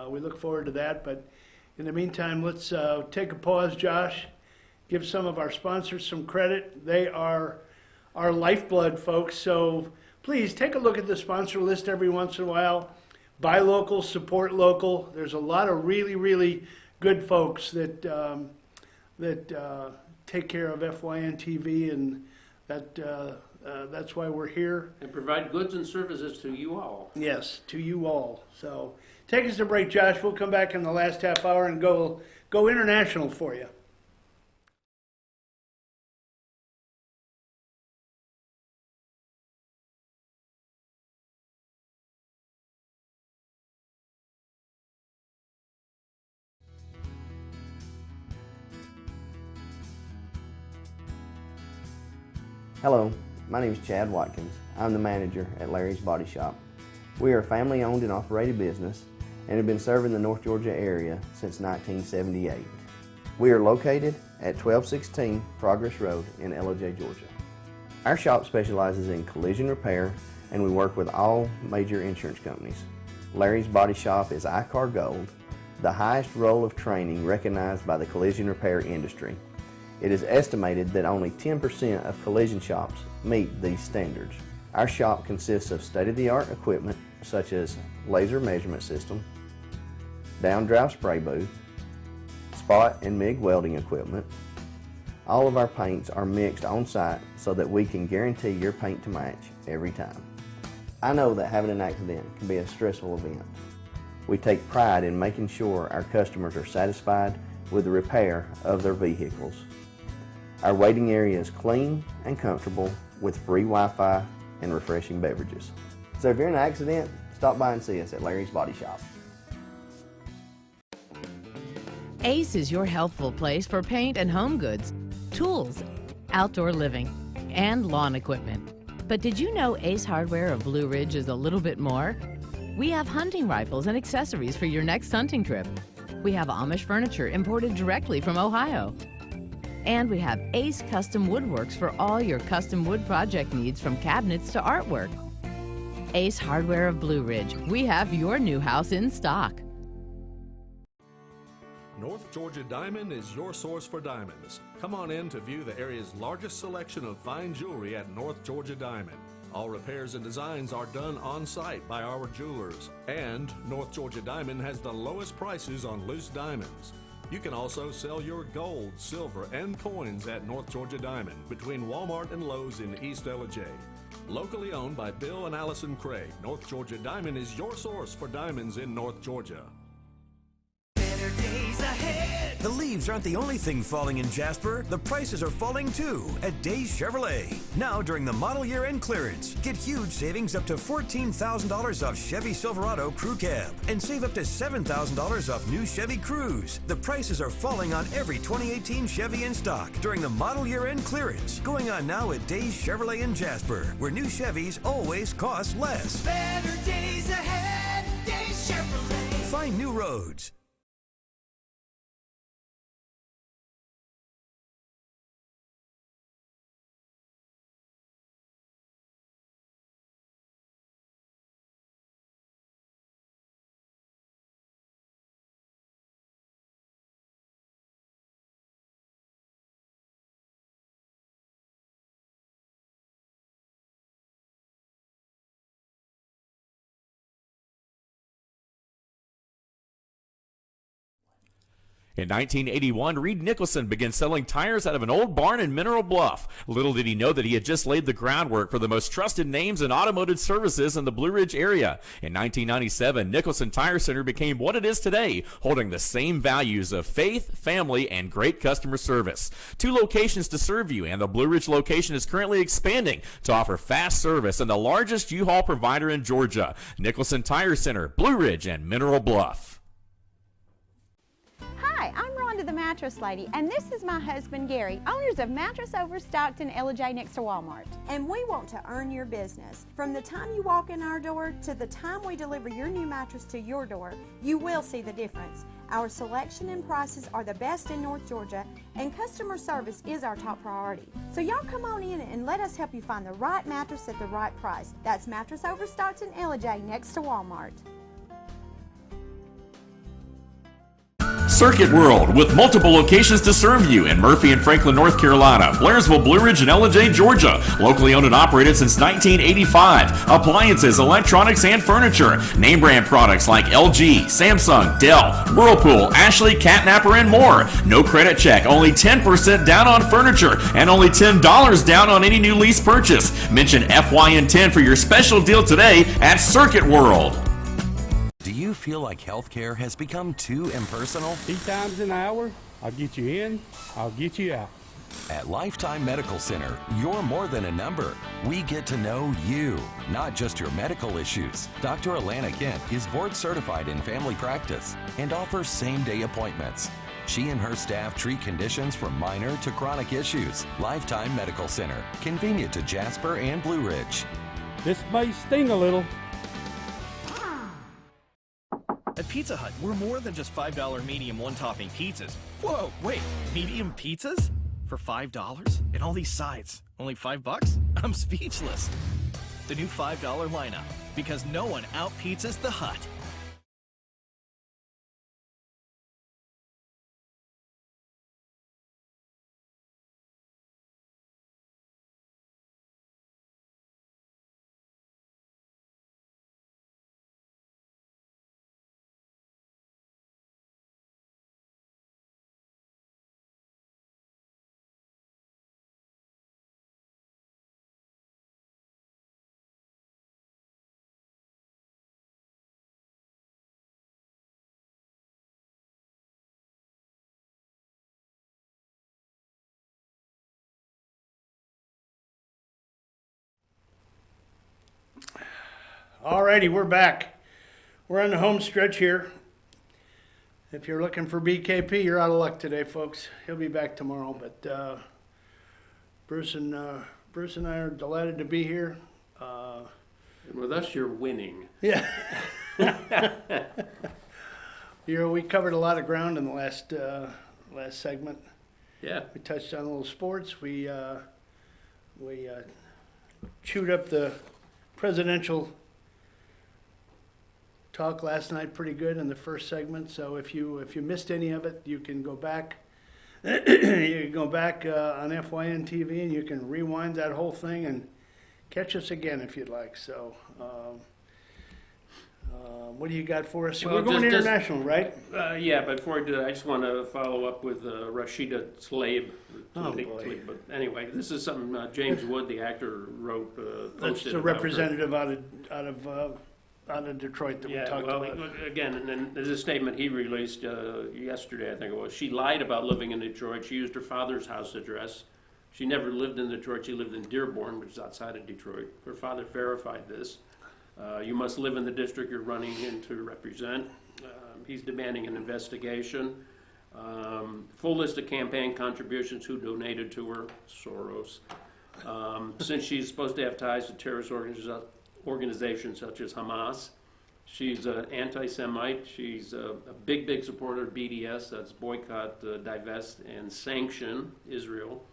we look forward to that. But in the meantime, let's take a pause, Josh. Give some of our sponsors some credit. They are our lifeblood, folks. So please take a look at the sponsor list every once in a while. Buy local, support local. There's a lot of really, really good folks that take care of FYN TV, and that's why we're here. And provide goods and services to you all. Yes, to you all. So take us to break, Josh. We'll come back in the last half hour and go international for you. Hello, my name is Chad Watkins. I'm the manager at Larry's Body Shop. We are a family-owned and operated business and have been serving the North Georgia area since 1978. We are located at 1216 Progress Road in LOJ, Georgia. Our shop specializes in collision repair, and we work with all major insurance companies. Larry's Body Shop is ICAR Gold, the highest role of training recognized by the collision repair industry. It is estimated that only 10% of collision shops meet these standards. Our shop consists of state-of-the-art equipment such as laser measurement system, down-drive spray booth, spot and MIG welding equipment. All of our paints are mixed on-site so that we can guarantee your paint to match every time. I know that having an accident can be a stressful event. We take pride in making sure our customers are satisfied with the repair of their vehicles. Our waiting area is clean and comfortable with free Wi-Fi and refreshing beverages. So if you're in an accident, stop by and see us at Larry's Body Shop. Ace is your healthful place for paint and home goods, tools, outdoor living, and lawn equipment. But did you know Ace Hardware of Blue Ridge is a little bit more? We have hunting rifles and accessories for your next hunting trip. We have Amish furniture imported directly from Ohio. And we have Ace Custom Woodworks for all your custom wood project needs, from cabinets to artwork. Ace Hardware of Blue Ridge. We have your new house in stock. North Georgia Diamond is your source for diamonds. Come on in to view the area's largest selection of fine jewelry at North Georgia Diamond. All repairs and designs are done on site by our jewelers. And North Georgia Diamond has the lowest prices on loose diamonds. You can also sell your gold, silver, and coins at North Georgia Diamond between Walmart and Lowe's in East LJ. Locally owned by Bill and Allison Craig, North Georgia Diamond is your source for diamonds in North Georgia. Better days ahead. The leaves aren't the only thing falling in Jasper. The prices are falling too at Days Chevrolet. Now during the model year end clearance, get huge savings up to $14,000 off Chevy Silverado Crew Cab and save up to $7,000 off new Chevy Cruze. The prices are falling on every 2018 Chevy in stock during the model year end clearance. Going on now at Days Chevrolet in Jasper, where new Chevys always cost less. Better days ahead, Days Chevrolet. Find new roads. In 1981, Reed Nicholson began selling tires out of an old barn in Mineral Bluff. Little did he know that he had just laid the groundwork for the most trusted names in automotive services in the Blue Ridge area. In 1997, Nicholson Tire Center became what it is today, holding the same values of faith, family, and great customer service. 2 locations to serve you, and the Blue Ridge location is currently expanding to offer fast service and the largest U-Haul provider in Georgia. Nicholson Tire Center, Blue Ridge, and Mineral Bluff. Hi, I'm Rhonda the Mattress Lady, and this is my husband Gary, owners of Mattress Overstocked in LJ next to Walmart. And we want to earn your business. From the time you walk in our door to the time we deliver your new mattress to your door, you will see the difference. Our selection and prices are the best in North Georgia, and customer service is our top priority. So y'all come on in and let us help you find the right mattress at the right price. That's Mattress Overstocked in LJ next to Walmart. Circuit World, with multiple locations to serve you in Murphy and Franklin, North Carolina, Blairsville, Blue Ridge, and Ellijay, Georgia. Locally owned and operated since 1985. Appliances, electronics, and furniture. Name brand products like LG, Samsung, Dell, Whirlpool, Ashley, Catnapper, and more. No credit check, only 10% down on furniture, and only $10 down on any new lease purchase. Mention FYN10 for your special deal today at Circuit World. Do you feel like healthcare has become too impersonal? 3 times an hour, I'll get you in, I'll get you out. At Lifetime Medical Center, you're more than a number. We get to know you, not just your medical issues. Dr. Alana Kent is board certified in family practice and offers same-day appointments. She and her staff treat conditions from minor to chronic issues. Lifetime Medical Center, convenient to Jasper and Blue Ridge. This may sting a little. At Pizza Hut, we're more than just $5 medium one-topping pizzas. Whoa, wait, medium pizzas? For $5? And all these sides, only $5? I'm speechless. The new $5 lineup, because no one out-pizzas the Hut. Alrighty, we're back. We're on the home stretch here. If you're looking for BKP, you're out of luck today, folks. He'll be back tomorrow, but Bruce and I are delighted to be here. And with us, you're winning. Yeah. We covered a lot of ground in the last segment. Yeah. We touched on a little sports. We chewed up the presidential talk last night pretty good in the first segment. So if you missed any of it, you can go back. You can go back on FYN TV and you can rewind that whole thing and catch us again if you'd like. So what do you got for us? Well, we're going international, right? Yeah, but before I do that, I just want to follow up with Rashida Tlaib. Oh, boy. But anyway, this is something James Wood, the actor, wrote. That's posted the about her. representative out of out of Detroit that we Yeah, talked well, about. again, and then there's a statement he released yesterday, I think it was. She lied about living in Detroit. She used her father's house address. She never lived in Detroit. She lived in Dearborn, which is outside of Detroit. Her father verified this. You must live in the district you're running in to represent. He's demanding an investigation. Full list of campaign contributions, who donated to her, Soros. Since she's supposed to have ties to terrorist organizations such as Hamas, she's an anti-Semite. She's a big supporter of BDS, that's boycott, divest, and sanction Israel.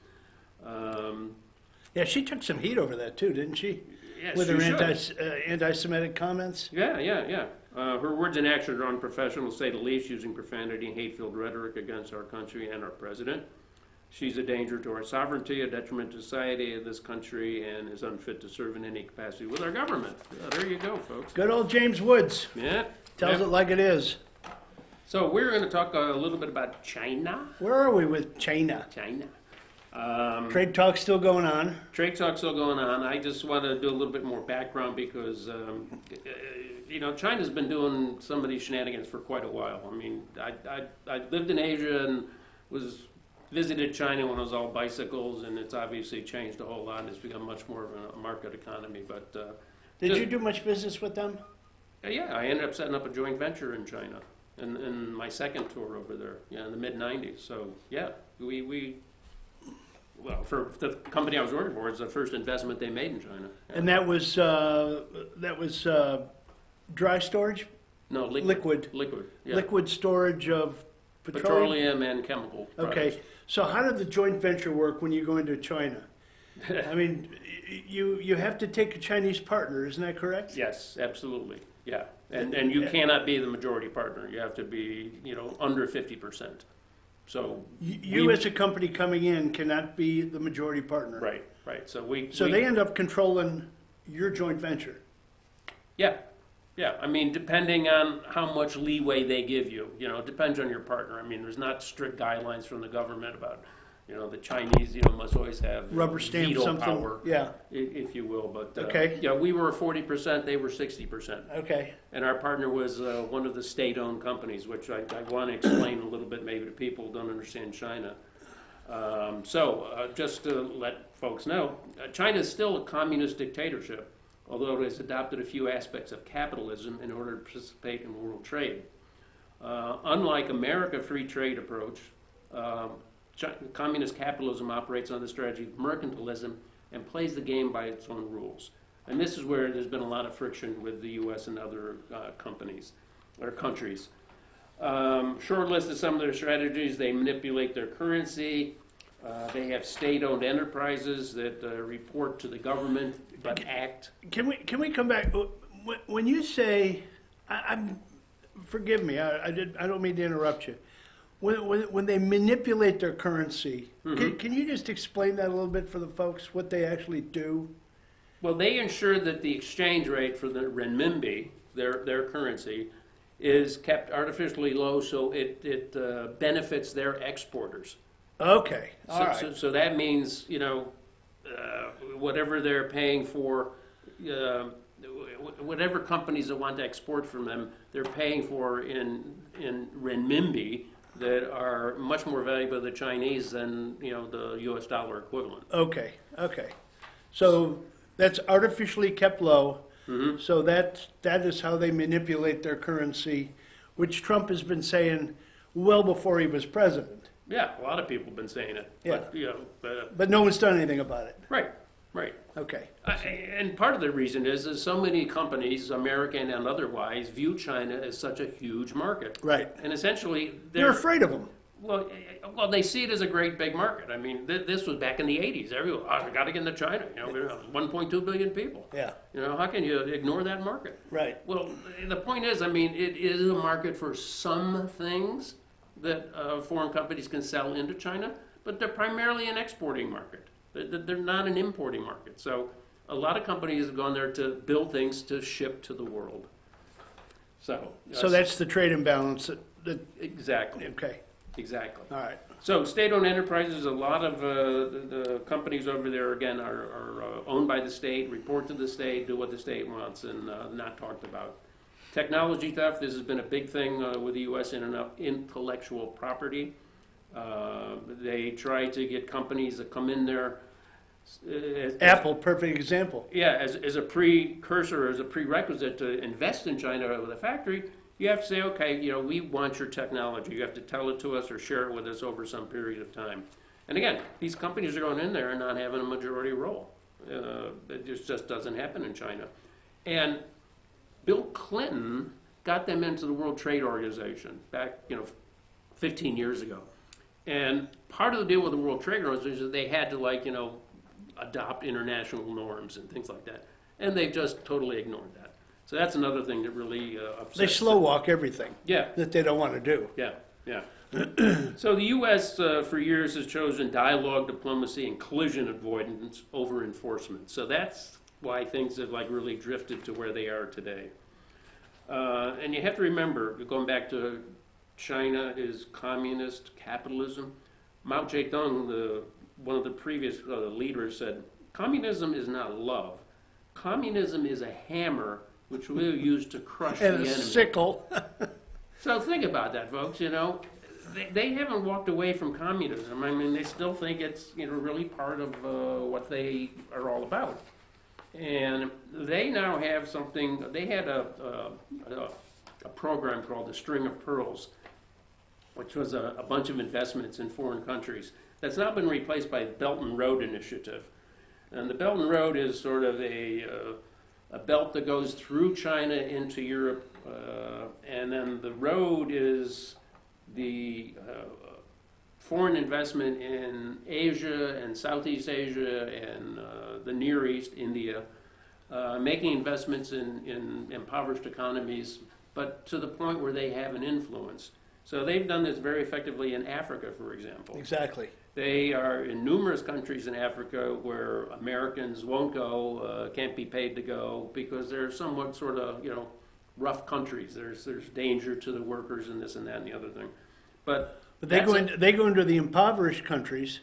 Yeah, she took some heat over that too, didn't she? Yes, With she her should. anti-Semitic comments? Yeah. Her words and actions are unprofessional, to say the least, using profanity and hate-filled rhetoric against our country and our president. She's a danger to our sovereignty, a detriment to society of this country, and is unfit to serve in any capacity with our government. There you go, folks. Good old James Woods. Yeah. Tells it like it is. So we're going to talk a little bit about China. Where are we with China? China. Trade talk's still going on. Trade talk's still going on. I just want to do a little bit more background because, China's been doing some of these shenanigans for quite a while. I mean, I lived in Asia and visited China when it was all bicycles, and it's obviously changed a whole lot. It's become much more of a market economy. But Did you do much business with them? Yeah, I ended up setting up a joint venture in China in my second tour over there, in the mid-'90s. So, yeah, well, for the company I was working for, it's the first investment they made in China. Yeah. And that was dry storage? No, liquid. Yeah. Liquid storage of petroleum and chemical products. Okay, so how did the joint venture work when you go into China? I mean, you have to take a Chinese partner, isn't that correct? Yes, absolutely. Yeah, and you cannot be the majority partner. You have to be, under 50%. So you as a company coming in cannot be the majority partner. Right. So they end up controlling your joint venture. Yeah. I mean, depending on how much leeway they give you, it depends on your partner. I mean, there's not strict guidelines from the government about, the Chinese, must always have rubber stamp veto something. power, Yeah. if you will. But okay. Yeah, we were 40%, they were 60%. Okay. And our partner was one of the state-owned companies, which I want to explain a little bit maybe to people who don't understand China. Just to let folks know, China is still a communist dictatorship, although it has adopted a few aspects of capitalism in order to participate in world trade. Unlike America's free trade approach, communist capitalism operates on the strategy of mercantilism and plays the game by its own rules. And this is where there's been a lot of friction with the U.S. and other companies or countries. Short list of some of their strategies: they manipulate their currency. They have state-owned enterprises that report to the government but act. Can we come back? When you say, forgive me, I don't mean to interrupt you. When they manipulate their currency, can you just explain that a little bit for the folks, what they actually do? Well, they ensure that the exchange rate for the renminbi, their currency, is kept artificially low so it benefits their exporters. Okay, all right. So that means, whatever they're paying for, whatever companies that want to export from them, they're paying for in renminbi that are much more valuable to the Chinese than, the U.S. dollar equivalent. Okay. So that's artificially kept low. So that is how they manipulate their currency, which Trump has been saying well before he was president. Yeah, a lot of people have been saying it. Yeah. But no one's done anything about it. Right. Okay. And part of the reason is so many companies, American and otherwise, view China as such a huge market. Right. And essentially, they're afraid of them. Well, they see it as a great big market. I mean, this was back in the 80s. Everyone, we got to get into China. We're 1.2 billion people. Yeah. How can you ignore that market? Right. Well, the point is, it is a market for some things that foreign companies can sell into China, but they're primarily an exporting market. They're not an importing market. So a lot of companies have gone there to build things to ship to the world. So that's the trade imbalance. Exactly. Okay. Exactly. All right. So state-owned enterprises, a lot of the companies over there, again, are owned by the state, report to the state, do what the state wants, and not talked about. Technology theft, this has been a big thing with the U.S. intellectual property. They try to get companies that come in there. Apple, perfect example. Yeah, as a precursor, as a prerequisite to invest in China with a factory, you have to say, okay, you know, we want your technology. You have to tell it to us or share it with us over some period of time. And again, these companies are going in there and not having a majority role. It just doesn't happen in China. And Bill Clinton got them into the World Trade Organization back, 15 years ago. And part of the deal with the World Trade Organization is they had to, adopt international norms and things like that. And they just totally ignored that. So that's another thing that really upsets They slow walk everything. Yeah. That they don't want to do. Yeah, yeah. So the U.S. For years has chosen dialogue, diplomacy, and collision avoidance over enforcement. So that's why things have really drifted to where they are today. And you have to remember, going back to China is communist capitalism. Mao Zedong, one of the previous leaders, said, communism is not love. Communism is a hammer which we'll use to crush and the a enemy. sickle. So think about that, folks. They haven't walked away from communism. I mean, they still think it's really part of what they are all about. And they now have something. They had a program called the String of Pearls, which was a bunch of investments in foreign countries. That's now been replaced by the Belt and Road Initiative. And the Belt and Road is sort of a belt that goes through China into Europe, and then the road is the foreign investment in Asia and Southeast Asia and the Near East, India, making investments in impoverished economies, but to the point where they have an influence. So they've done this very effectively in Africa, for example. Exactly. They are in numerous countries in Africa where Americans won't go, can't be paid to go, because they're somewhat sort of, rough countries. There's danger to the workers and this and that and the other thing. But they go into the impoverished countries,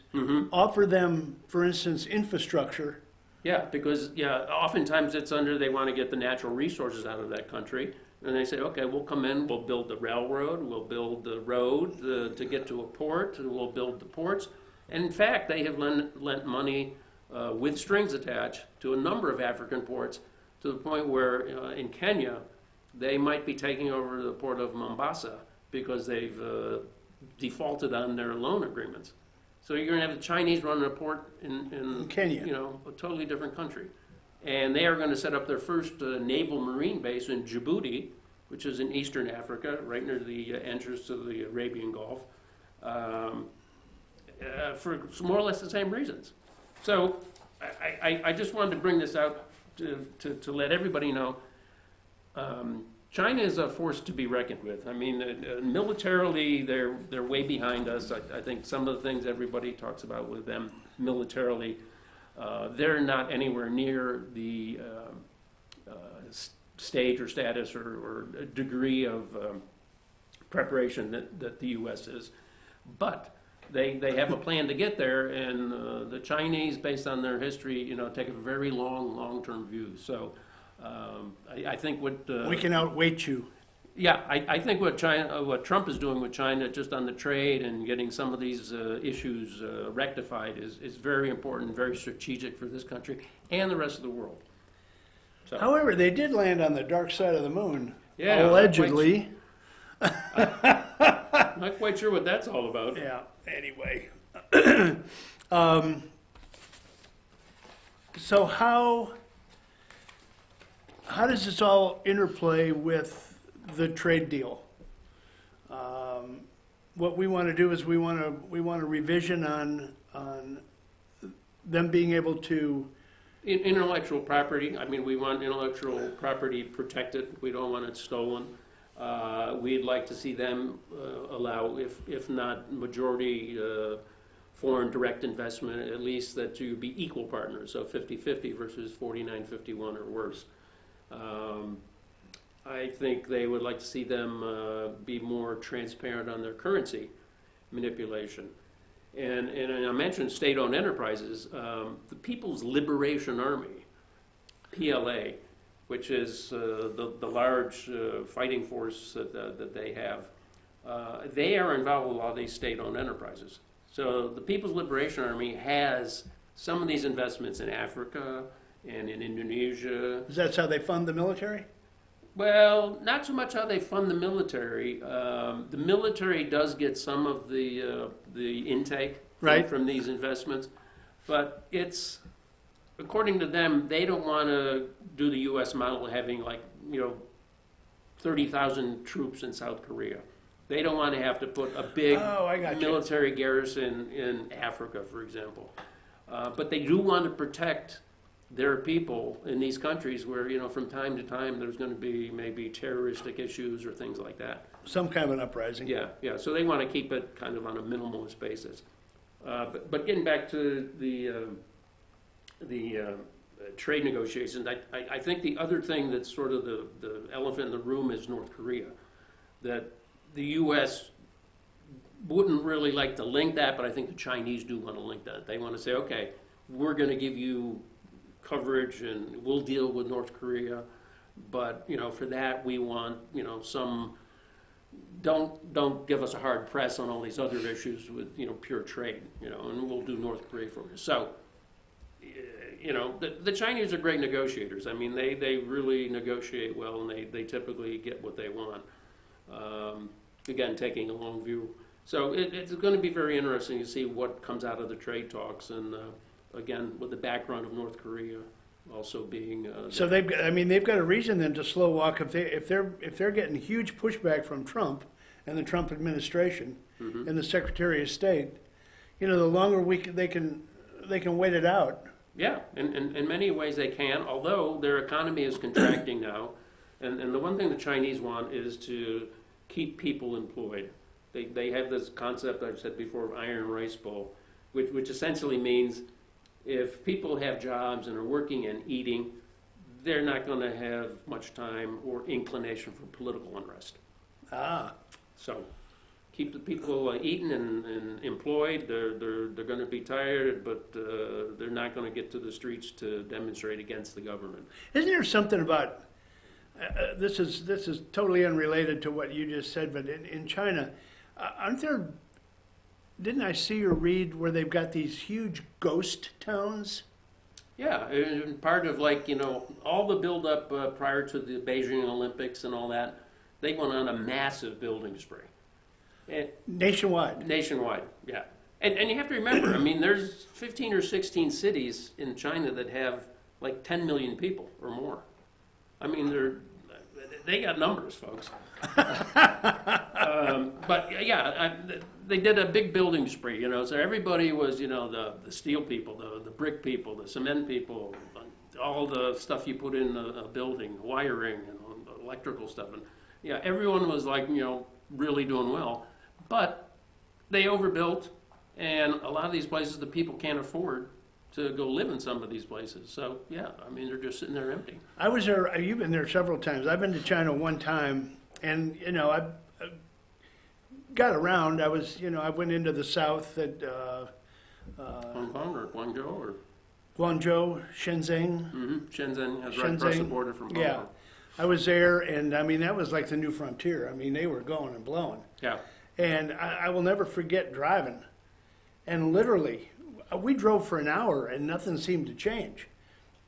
offer them, for instance, infrastructure. Yeah, because oftentimes it's they want to get the natural resources out of that country. And they say, okay, we'll come in, we'll build the railroad, we'll build the road to get to a port, we'll build the ports. And in fact, they have lent money with strings attached to a number of African ports, to the point where in Kenya, they might be taking over the port of Mombasa because they've defaulted on their loan agreements. So you're going to have the Chinese running a port in Kenya, a totally different country. And they are going to set up their first naval marine base in Djibouti, which is in eastern Africa, right near the entrance to the Arabian Gulf, for more or less the same reasons. So I just wanted to bring this out to let everybody know China is a force to be reckoned with. I mean, militarily, they're way behind us. I think some of the things everybody talks about with them militarily, they're not anywhere near the stage or status or degree of preparation that the U.S. is. But they have a plan to get there, and the Chinese, based on their history, take a very long-term view. So I think what we can outweight you. Yeah, I think what Trump is doing with China, just on the trade and getting some of these issues rectified, is very important, very strategic for this country and the rest of the world. So. However, they did land on the dark side of the moon, allegedly. Not quite sure what that's all about. Yeah. Anyway, so how does this all interplay with the trade deal? What we want to do is we want a revision on them being able to intellectual property. I mean, we want intellectual property protected. We don't want it stolen. We'd like to see them allow, if not majority foreign direct investment, at least that you be equal partners, so 50-50 versus 49-51 or worse. I think they would like to see them be more transparent on their currency manipulation. And I mentioned state-owned enterprises. The People's Liberation Army, PLA, which is the large fighting force that they have, they are involved with a lot of these state-owned enterprises. So the People's Liberation Army has some of these investments in Africa and in Indonesia. That's how they fund the military? Well, not so much how they fund the military. The military does get some of the intake Right. from these investments, but it's, according to them, they don't want to do the U.S. model having 30,000 troops in South Korea. They don't want to have to put a big military garrison in Africa, for example. But they do want to protect their people in these countries where, from time to time there's going to be maybe terroristic issues or things like that. Some kind of an uprising. Yeah. So they want to keep it kind of on a minimalist basis. But getting back to the trade negotiations, I think the other thing that's sort of the elephant in the room is North Korea. That the U.S. wouldn't really like to link that, but I think the Chinese do want to link that. They want to say, okay, we're going to give you coverage and we'll deal with North Korea, but for that we want some. Don't give us a hard press on all these other issues with pure trade, and we'll do North Korea for you. So, the Chinese are great negotiators. I mean, they really negotiate well, and they typically get what they want. Again, taking a long view. So it's going to be very interesting to see what comes out of the trade talks, and again, with the background of North Korea also being. So they've got a reason then to slow walk if they're getting huge pushback from Trump and the Trump administration and the Secretary of State. The longer they can wait it out. Yeah, in many ways they can. Although their economy is contracting now, and the one thing the Chinese want is to keep people employed. They have this concept I've said before of iron rice bowl, which essentially means if people have jobs and are working and eating, they're not going to have much time or inclination for political unrest. So keep the people eating and employed. They're going to be tired, but they're not going to get to the streets to demonstrate against the government. Isn't there something about this is totally unrelated to what you just said, but in China, aren't there? Didn't I see or read where they've got these huge ghost towns? Yeah, and part of all the buildup prior to the Beijing Olympics and all that, they went on a massive building spree. Nationwide? Nationwide, yeah. And you have to remember, I mean, there's 15 or 16 cities in China that have 10 million people or more. I mean, they got numbers, folks. But yeah, they did a big building spree, so everybody was, the steel people, the brick people, the cement people, all the stuff you put in a building, wiring and electrical stuff. And yeah, everyone was really doing well. But they overbuilt, and a lot of these places the people can't afford to go live in some of these places. So yeah, I mean, they're just sitting there empty. I was there. You've been there several times. I've been to China one time, and I got around. I went into the south at Hong Kong or Guangzhou or Guangzhou, Shenzhen. Mm-hmm. Shenzhen has right across the border from Hong Kong. I was there, and I mean that was like the new frontier. I mean they were going and blowing. Yeah. And I will never forget driving, and literally. We drove for an hour and nothing seemed to change.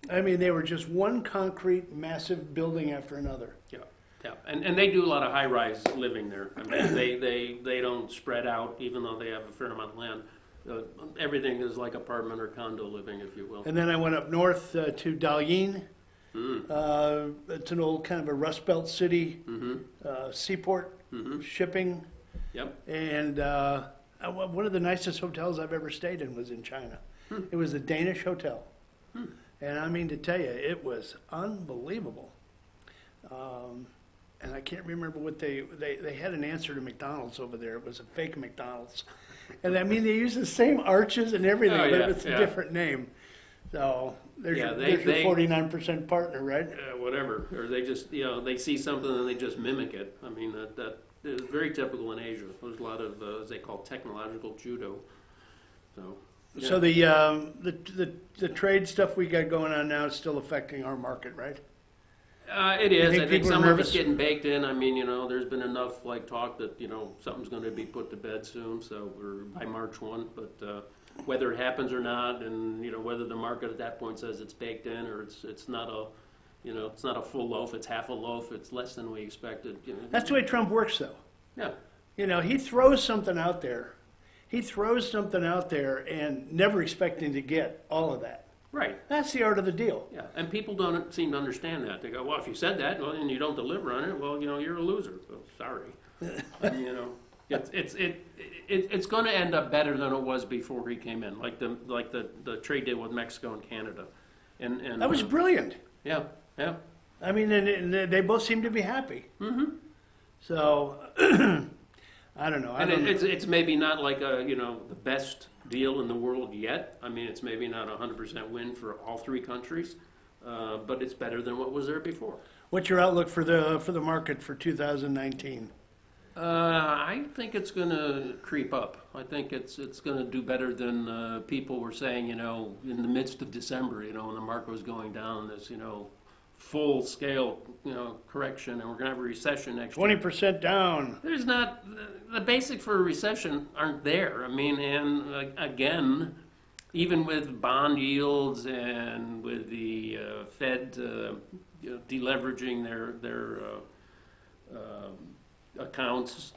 I mean, they were just one concrete, massive building after another. Yeah, yeah, and they do a lot of high-rise living there. I mean, they don't spread out, even though they have a fair amount of land. Everything is like apartment or condo living, if you will. And then I went up north to Dalian. It's an old kind of a Rust Belt city, seaport, shipping. Yep. And one of the nicest hotels I've ever stayed in was in China. It was a Danish hotel. And I mean to tell you, it was unbelievable. And I can't remember what they had an answer to McDonald's over there. It was a fake McDonald's. And I mean, they use the same arches and everything, but it's a different name. So there's your 49% partner, right? Whatever. Or they just, they see something and they just mimic it. I mean, that is very typical in Asia. There's a lot of, as they call technological judo. So the trade stuff we got going on now is still affecting our market, right? It is. I think people are some of nervous? it's getting baked in. I mean, there's been enough talk that something's going to be put to bed soon. So we're by March 1. But whether it happens or not, and whether the market at that point says it's baked in or it's not a it's not a full loaf. It's half a loaf. It's less than we expected. That's the way Trump works, though. Yeah. He throws something out there. And never expecting to get all of that. Right. That's the art of the deal. Yeah, and people don't seem to understand that. They go, well, if you said that, and you don't deliver on it, well, you're a loser. Well, sorry. It's going to end up better than it was before he came in, like the trade deal with Mexico and Canada. And that was brilliant. Yeah, yeah. I mean, and they both seem to be happy. Mm-hmm. So, I don't know. It's maybe not like the best deal in the world yet. I mean, it's maybe not 100% win for all three countries, but it's better than what was there before. What's your outlook for the market for 2019? I think it's going to creep up. I think it's going to do better than people were saying. In the midst of December, when the market was going down, this full scale correction, and we're going to have a recession next year. 20% down. There's not the basic for a recession aren't there. I mean, and again, even with bond yields and with the Fed deleveraging their accounts,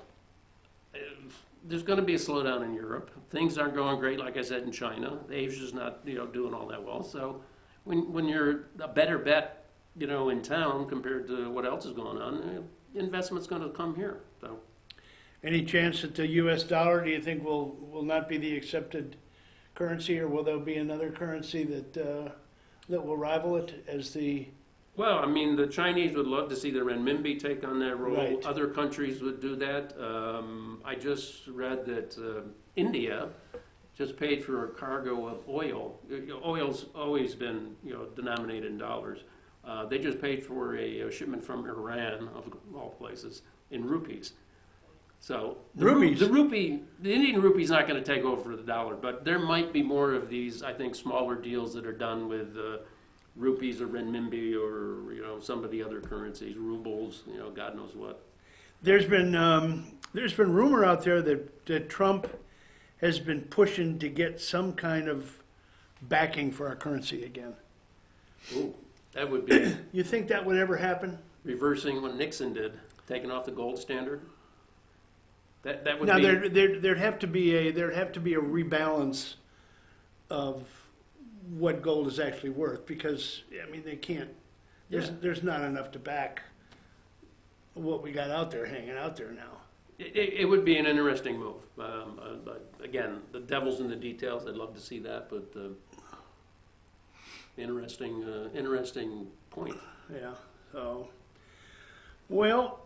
there's going to be a slowdown in Europe. Things aren't going great, like I said, in China. Asia's not doing all that well. So when you're a better bet, in town compared to what else is going on, investment's going to come here. So, any chance that the U.S. dollar, do you think, will not be the accepted currency, or will there be another currency that will rival it as the? Well, I mean, the Chinese would love to see the renminbi take on that role. Right. Other countries would do that. I just read that India just paid for a cargo of oil. Oil's always been denominated in dollars. They just paid for a shipment from Iran, of all places, in rupees. So the Indian rupee is not going to take over the dollar, but there might be more of these, I think, smaller deals that are done with rupees or renminbi or some of the other currencies, rubles, God knows what. There's been rumor out there that Trump has been pushing to get some kind of backing for our currency again. Ooh. That would be. You think that would ever happen? Reversing what Nixon did, taking off the gold standard. That would now, be. There'd have to be a rebalance of what gold is actually worth, because I mean they can't. There's not enough to back what we got out there, hanging out there now. It would be an interesting move. But again, the devil's in the details. I'd love to see that, but. Interesting point. Yeah. So, well,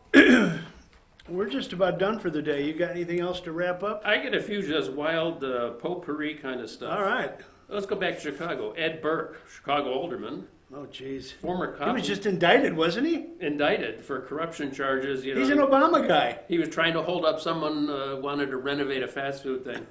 we're just about done for the day. You got anything else to wrap up? I get a few just wild potpourri kind of stuff. All right. Let's go back to Chicago. Ed Burke, Chicago alderman. Oh, geez. Former cop. He was just indicted, wasn't he? Indicted for corruption charges. He's an Obama guy. He was trying to hold up someone wanted to renovate a fast food thing.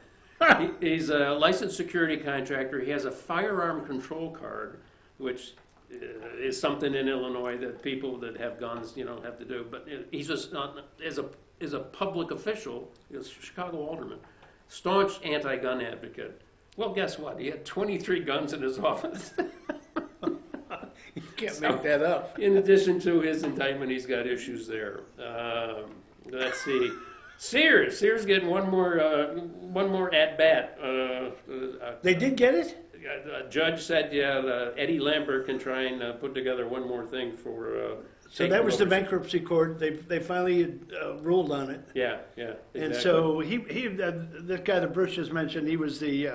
He's a licensed security contractor. He has a firearm control card, which is something in Illinois that people that have guns, have to do. But he's just not, as a public official, he's a Chicago alderman, staunch anti-gun advocate. Well, guess what? He had 23 guns in his office. You can't make that up. In addition to his indictment, he's got issues there. Let's see. Sears getting one more at bat. They did get it? A judge said, Eddie Lambert can try and put together one more thing for. So that was the bankruptcy court. They finally ruled on it. Yeah, exactly. And so this guy that Bruce just mentioned, he was the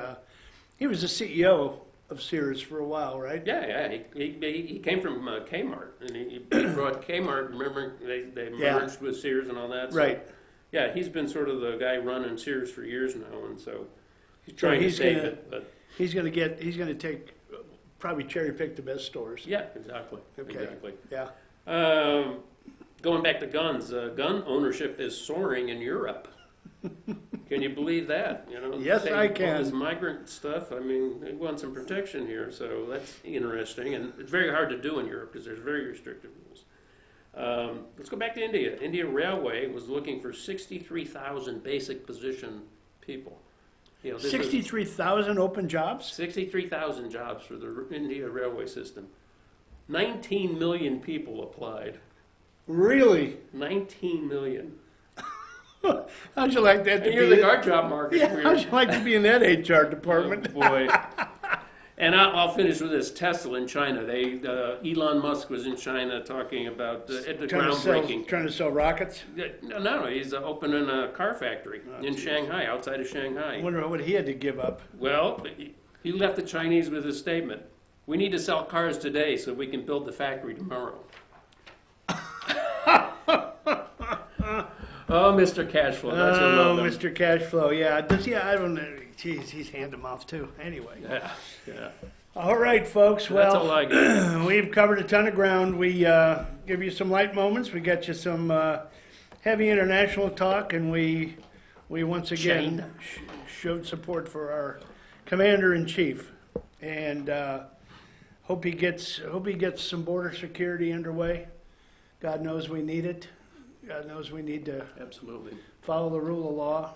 CEO of Sears for a while, right? Yeah. He came from Kmart, and he brought Kmart. Remember, they merged with Sears and all that. So, right. Yeah, he's been sort of the guy running Sears for years now, and so he's trying to save it. But he's going to take probably cherry pick the best stores. Yeah, exactly. Okay. Exactly. Yeah. Going back to guns, gun ownership is soaring in Europe. Can you believe that? You know, Yes, I can. All this migrant stuff. I mean, they want some protection here, so that's interesting, and it's very hard to do in Europe because there's very restrictive rules. Let's go back to India. India Railway was looking for 63,000 basic position people. You know, 63,000 open jobs? 63,000 jobs for the India railway system. 19 million people applied. Really? 19 million. How'd you like that to And you're be? the guard job market. Yeah, how'd you like to be in that HR department? Oh, boy. And I'll finish with this. Tesla in China. Elon Musk was in China talking about the groundbreaking. Trying to sell rockets? No, he's opening a car factory in Shanghai, outside of Shanghai. I wonder what he had to give up. Well, he left the Chinese with a statement. We need to sell cars today so we can build the factory tomorrow. Oh, Mr. Cashflow, that's a love him. Mr. Cashflow, yeah. I don't know. Jeez, he's hand-to-mouth too. Anyway. Yeah. All right, folks. That's Well, all I got. we've covered a ton of ground. We give you some light moments. We got you some heavy international talk, and we once again showed support for our commander-in-chief, and hope he gets some border security underway. God knows we need it. God knows we need to absolutely follow the rule of law.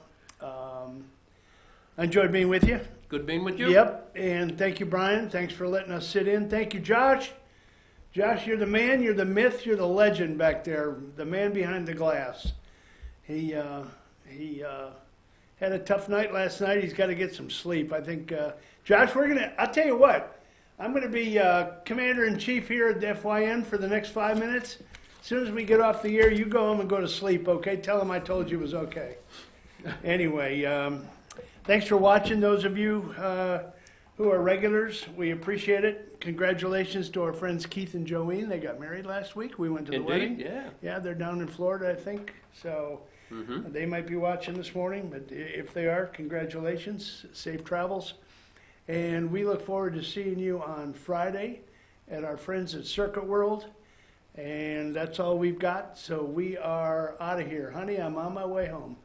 I enjoyed being with you. Good being with you. Yep, and thank you, Brian. Thanks for letting us sit in. Thank you, Josh. Josh, you're the man, you're the myth, you're the legend back there, the man behind the glass. He had a tough night last night. He's got to get some sleep. I think, Josh, I'll tell you what, I'm going to be commander-in-chief here at the FYN for the next 5 minutes. As soon as we get off the air, you go home and go to sleep, okay? Tell him I told you it was okay. Anyway, thanks for watching, those of you who are regulars. We appreciate it. Congratulations to our friends Keith and Joanne. They got married last week. We went to the wedding. Yeah. Yeah, they're down in Florida, I think. So they might be watching this morning, but if they are, congratulations. Safe travels. And we look forward to seeing you on Friday at our friends at Circuit World. And that's all we've got. So we are out of here. Honey, I'm on my way home.